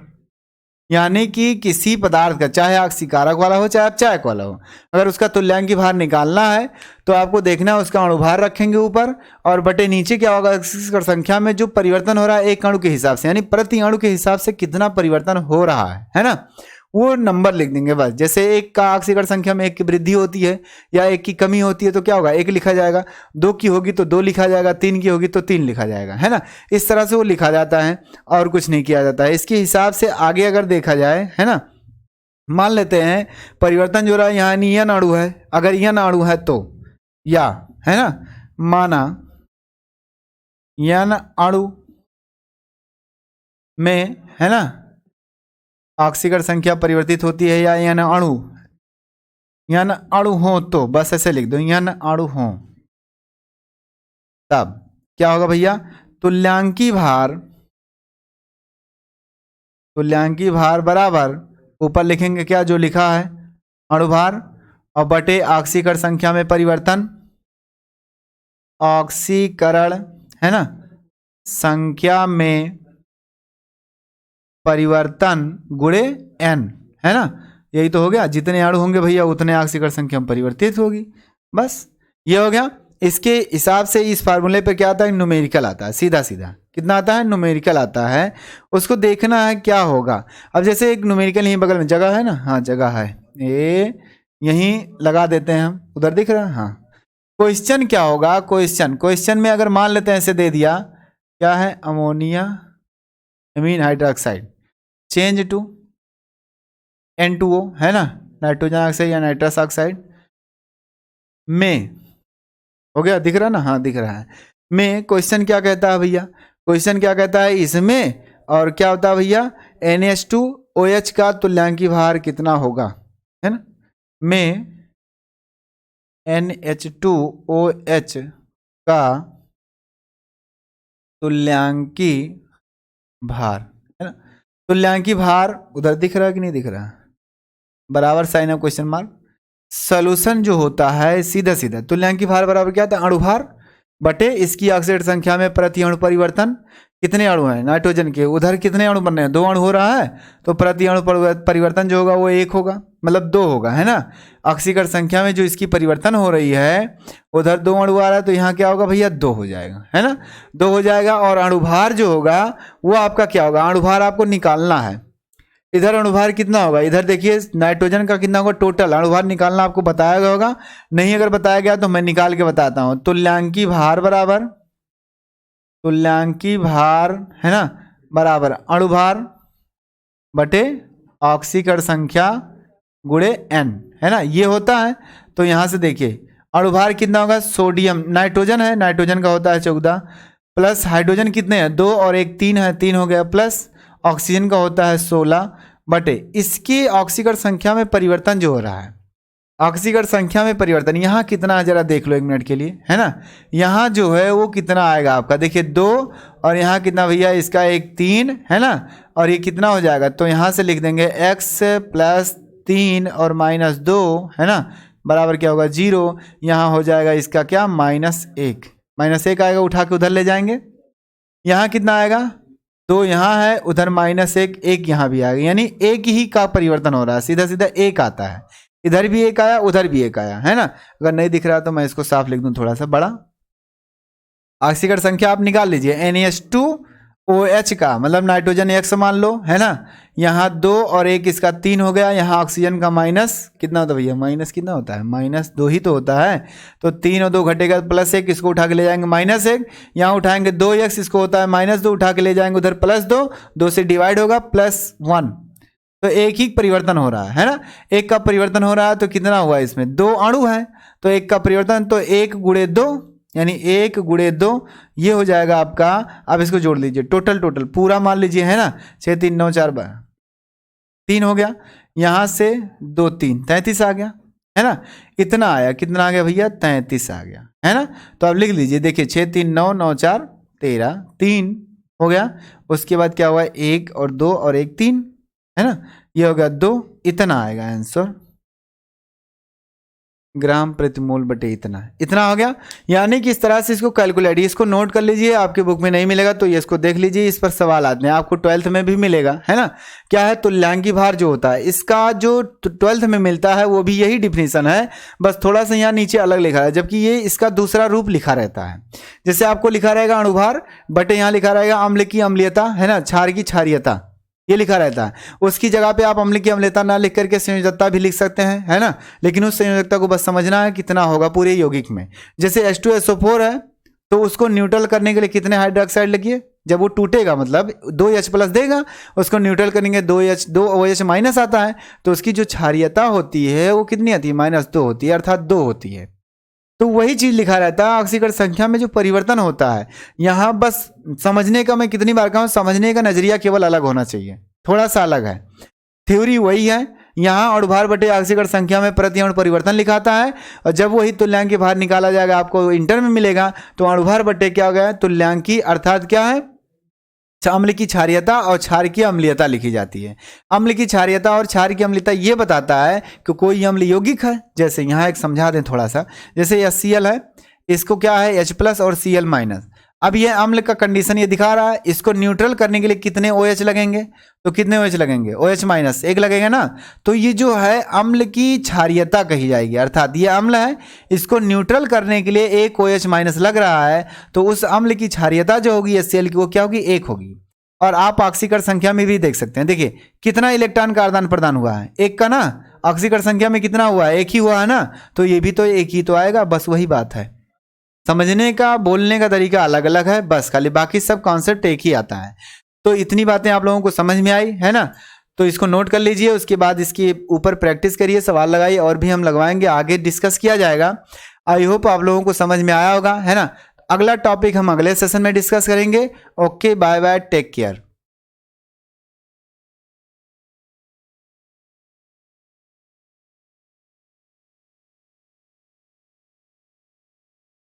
यानी कि किसी पदार्थ का, चाहे ऑक्सीकारक वाला हो चाहे अपचायक वाला हो, अगर उसका तुल्यांकी भार निकालना है तो आपको देखना है उसका अणुभार रखेंगे ऊपर, और बटे नीचे क्या होगा, ऑक्सीकरण संख्या में जो परिवर्तन हो रहा है एक अणु के हिसाब से, यानी प्रति अणु के हिसाब से कितना परिवर्तन हो रहा है ना, वो नंबर लिख देंगे बस। जैसे एक का ऑक्सीकरण संख्या में एक की वृद्धि होती है या एक की कमी होती है तो क्या होगा, एक लिखा जाएगा, दो की होगी तो दो लिखा जाएगा, तीन की होगी तो तीन लिखा जाएगा, है ना। इस तरह से वो लिखा जाता है और कुछ नहीं किया जाता है। इसके हिसाब से आगे अगर देखा जाए, है ना, मान लेते हैं परिवर्तन जो रहा है यहाँ यन अणु है, अगर यन अणु है तो या, है ना, माना यन अणु में, है ना, ऑक्सीकरण संख्या परिवर्तित होती है, या यन अणु हो तो बस ऐसे लिख दो, यन अणु हो, तब क्या होगा भैया, तुल्यांकी भार बराबर, ऊपर लिखेंगे क्या जो लिखा है, अणुभार, और बटे ऑक्सीकरण संख्या में परिवर्तन, ऑक्सीकरण, है ना, संख्या में परिवर्तन गुणे n, है ना, यही तो हो गया, जितने अणु होंगे भैया उतने ऑक्सीकरण संख्या में परिवर्तित होगी, बस ये हो गया। इसके हिसाब से इस फार्मूले पे क्या आता है, न्यूमेरिकल आता है, सीधा सीधा कितना आता है, न्यूमेरिकल आता है, उसको देखना है क्या होगा। अब जैसे एक न्यूमेरिकल यहीं बगल में जगह है ना, हाँ जगह है, ये यहीं लगा देते हैं हम, उधर दिख रहा है, हाँ। क्वेश्चन क्या होगा, क्वेश्चन में अगर मान लेते हैं ऐसे दे दिया, क्या है, ammonia amine hydroxide change to N2O, है ना, नाइट्रोजन ऑक्साइड या नाइट्रस ऑक्साइड में, हो गया, दिख रहा है ना, हाँ दिख रहा है। में क्वेश्चन क्या कहता है भैया, क्वेश्चन क्या कहता है इसमें, और क्या होता है भैया, NH2OH का तुल्यांकी भार कितना होगा, है ना, में NH2OH का तुल्यांकी भार, है ना, तुल्यांकी भार उधर दिख रहा है कि नहीं दिख रहा, बराबर sign of question mark. Solution जो होता है सीधा सीधा तुल्यांकी भार बराबर क्या होता है, अणुभार बटे इसकी ऑक्सीकरण संख्या में प्रति अणु परिवर्तन, कितने अणु हैं नाइट्रोजन के, उधर कितने अणु बन रहे हैं, दो अणु हो रहा है, तो प्रति अणु परिवर्तन जो होगा वो एक होगा, मतलब दो होगा, है ना। ऑक्सीकरण संख्या में जो इसकी परिवर्तन हो रही है उधर दो अणु आ रहा है, तो यहाँ क्या होगा भैया, दो हो जाएगा, है ना, दो हो जाएगा। और अणुभार जो होगा वो आपका क्या होगा, अणुभार आपको निकालना है, इधर अणुभार कितना होगा, इधर देखिए नाइट्रोजन का कितना होगा टोटल, अणुभार निकालना आपको बताया गया होगा, नहीं अगर बताया गया तो मैं निकाल के बताता हूँ। तुल्यांकी भार बराबर, तुल्यांकी भार, है ना, बराबर अणुभार बटे ऑक्सीकरण संख्या गुणे n, है ना, ये होता है। तो यहां से देखिए अणुभार कितना होगा, सोडियम नाइट्रोजन है, नाइट्रोजन का होता है 14, प्लस हाइड्रोजन कितने हैं, 2 और 1 3 है, 3 हो गया, प्लस ऑक्सीजन का होता है 16 बटे इसकी ऑक्सीकरण संख्या में परिवर्तन जो हो रहा है, ऑक्सीकरण संख्या में परिवर्तन, यहाँ कितना है जरा देख लो एक मिनट के लिए, है ना। यहाँ जो है वो कितना आएगा आपका, देखिए 2, और यहाँ कितना भैया इसका एक 3, है ना, और ये कितना हो जाएगा, तो यहाँ से लिख देंगे x + 3 और -2, है ना, बराबर क्या होगा 0। यहाँ हो जाएगा इसका क्या -1, -1 आएगा, उठा के उधर ले जाएंगे। यहाँ कितना आएगा 2 यहाँ है, उधर -1, 1 यहाँ भी आएगा, यानी एक ही का परिवर्तन हो रहा है, सीधा सीधा 1 आता है, इधर भी 1 आया उधर भी 1 आया, है ना। अगर नहीं दिख रहा तो मैं इसको साफ लिख दूं थोड़ा सा बड़ा। ऑक्सीकरण संख्या आप निकाल लीजिए, NH2OH का मतलब नाइट्रोजन X मान लो, है ना। यहाँ 2 और 1 इसका 3 हो गया, यहाँ ऑक्सीजन का माइनस कितना होता है भैया, माइनस कितना होता है, -2 ही तो होता है, तो 3 और 2 घटेगा +1, इसको उठा के ले जाएंगे -1, यहाँ उठाएंगे 2x, इसको होता है -2, उठा के ले जाएंगे उधर +2, 2 से डिवाइड होगा +1, तो एक ही परिवर्तन हो रहा है ना, एक का परिवर्तन हो रहा है, तो कितना हुआ इसमें 2 अणु है, तो एक का परिवर्तन, तो 1 × 2 यानी 1 × 2 ये हो जाएगा आपका। अब इसको जोड़ लीजिए, टोटल पूरा मान लीजिए, है ना, 6 3 9 4 3 हो गया, यहाँ से 2 3 33 आ गया, है ना। इतना आया, कितना आ गया भैया 33 आ गया, है ना। तो अब लिख लीजिए, देखिए 6 3 9 9 4 13 3 हो गया, उसके बाद क्या हुआ 1 और 2 और 1 3, है ना, ये हो गया 2, इतना आएगा आंसर, ग्राम प्रति मोल बटे इतना हो गया। यानी कि इस तरह से इसको कैलकुलेट, इसको नोट कर लीजिए, आपके बुक में नहीं मिलेगा तो ये इसको देख लीजिए, इस पर सवाल आते हैं, आपको 12th में भी मिलेगा, है ना। क्या है तुल्यांकी भार जो होता है, इसका जो 12th में मिलता है वो भी यही डिफिनीशन है, बस थोड़ा सा यहाँ नीचे अलग लिखा है, जबकि ये इसका दूसरा रूप लिखा रहता है। जैसे आपको लिखा रहेगा अणुभार बटे यहाँ लिखा रहेगा अम्ल की अम्लीयता, है ना, क्षार की क्षारीयता, ये लिखा रहता है। उसकी जगह पे आप अम्ल की अम्लता ना लिख करके संयोजकता भी लिख सकते हैं, है ना, लेकिन उस संयोजकता को बस समझना है कितना होगा पूरे यौगिक में। जैसे H2SO4 है तो उसको न्यूट्रल करने के लिए कितने हाइड्रोक्साइड लगिए, जब वो टूटेगा मतलब 2H+ देगा, उसको न्यूट्रल करेंगे 2OH- आता है, तो उसकी जो क्षारीयता होती है वो कितनी आती है -2 होती है, अर्थात 2 होती है। तो वही चीज लिखा रहता है ऑक्सीकरण संख्या में जो परिवर्तन होता है। यहाँ बस समझने का, मैं कितनी बार कहूँ, समझने का नजरिया केवल अलग होना चाहिए, थोड़ा सा अलग है, थ्योरी वही है। यहाँ अणुभार बटे ऑक्सीकरण संख्या में प्रति अणु परिवर्तन लिखाता है, और जब वही तुल्यांकी भार निकाला जाएगा आपको इंटर में मिलेगा, तो अणुभार बटे क्या हो गया तुल्यांकी, अर्थात क्या है अम्ल की क्षारीयता और क्षार की अम्लीयता लिखी जाती है। अम्ल की क्षारीयता और क्षार की अम्लीयता ये बताता है कि कोई अम्ल यौगिक है। जैसे यहाँ एक समझा दें थोड़ा सा, जैसे HCl है, इसको क्या है H+ और Cl-। अब ये अम्ल का कंडीशन ये दिखा रहा है, इसको न्यूट्रल करने के लिए कितने OH लगेंगे, तो कितने OH लगेंगे, OH- 1 लगेगा ना। तो ये जो है अम्ल की क्षारीयता कही जाएगी, अर्थात ये अम्ल है, इसको न्यूट्रल करने के लिए 1 OH- लग रहा है, तो उस अम्ल की क्षारीयता जो होगी HCl की वो क्या होगी 1 होगी। और आप ऑक्सीकरण संख्या में भी देख सकते हैं, देखिए कितना इलेक्ट्रॉन का आदान प्रदान हुआ है, 1 का ना, ऑक्सीकरण संख्या में कितना हुआ है 1 ही हुआ है ना, तो ये भी तो 1 ही तो आएगा, बस वही बात है। समझने का बोलने का तरीका अलग अलग है, बस खाली बाकी सब कॉन्सेप्ट एक ही आता है। तो इतनी बातें आप लोगों को समझ में आई, है ना। तो इसको नोट कर लीजिए, उसके बाद इसके ऊपर प्रैक्टिस करिए, सवाल लगाइए, और भी हम लगवाएंगे, आगे डिस्कस किया जाएगा। आई होप आप लोगों को समझ में आया होगा, है ना। अगला टॉपिक हम अगले सेशन में डिस्कस करेंगे। Okay, bye bye, take care.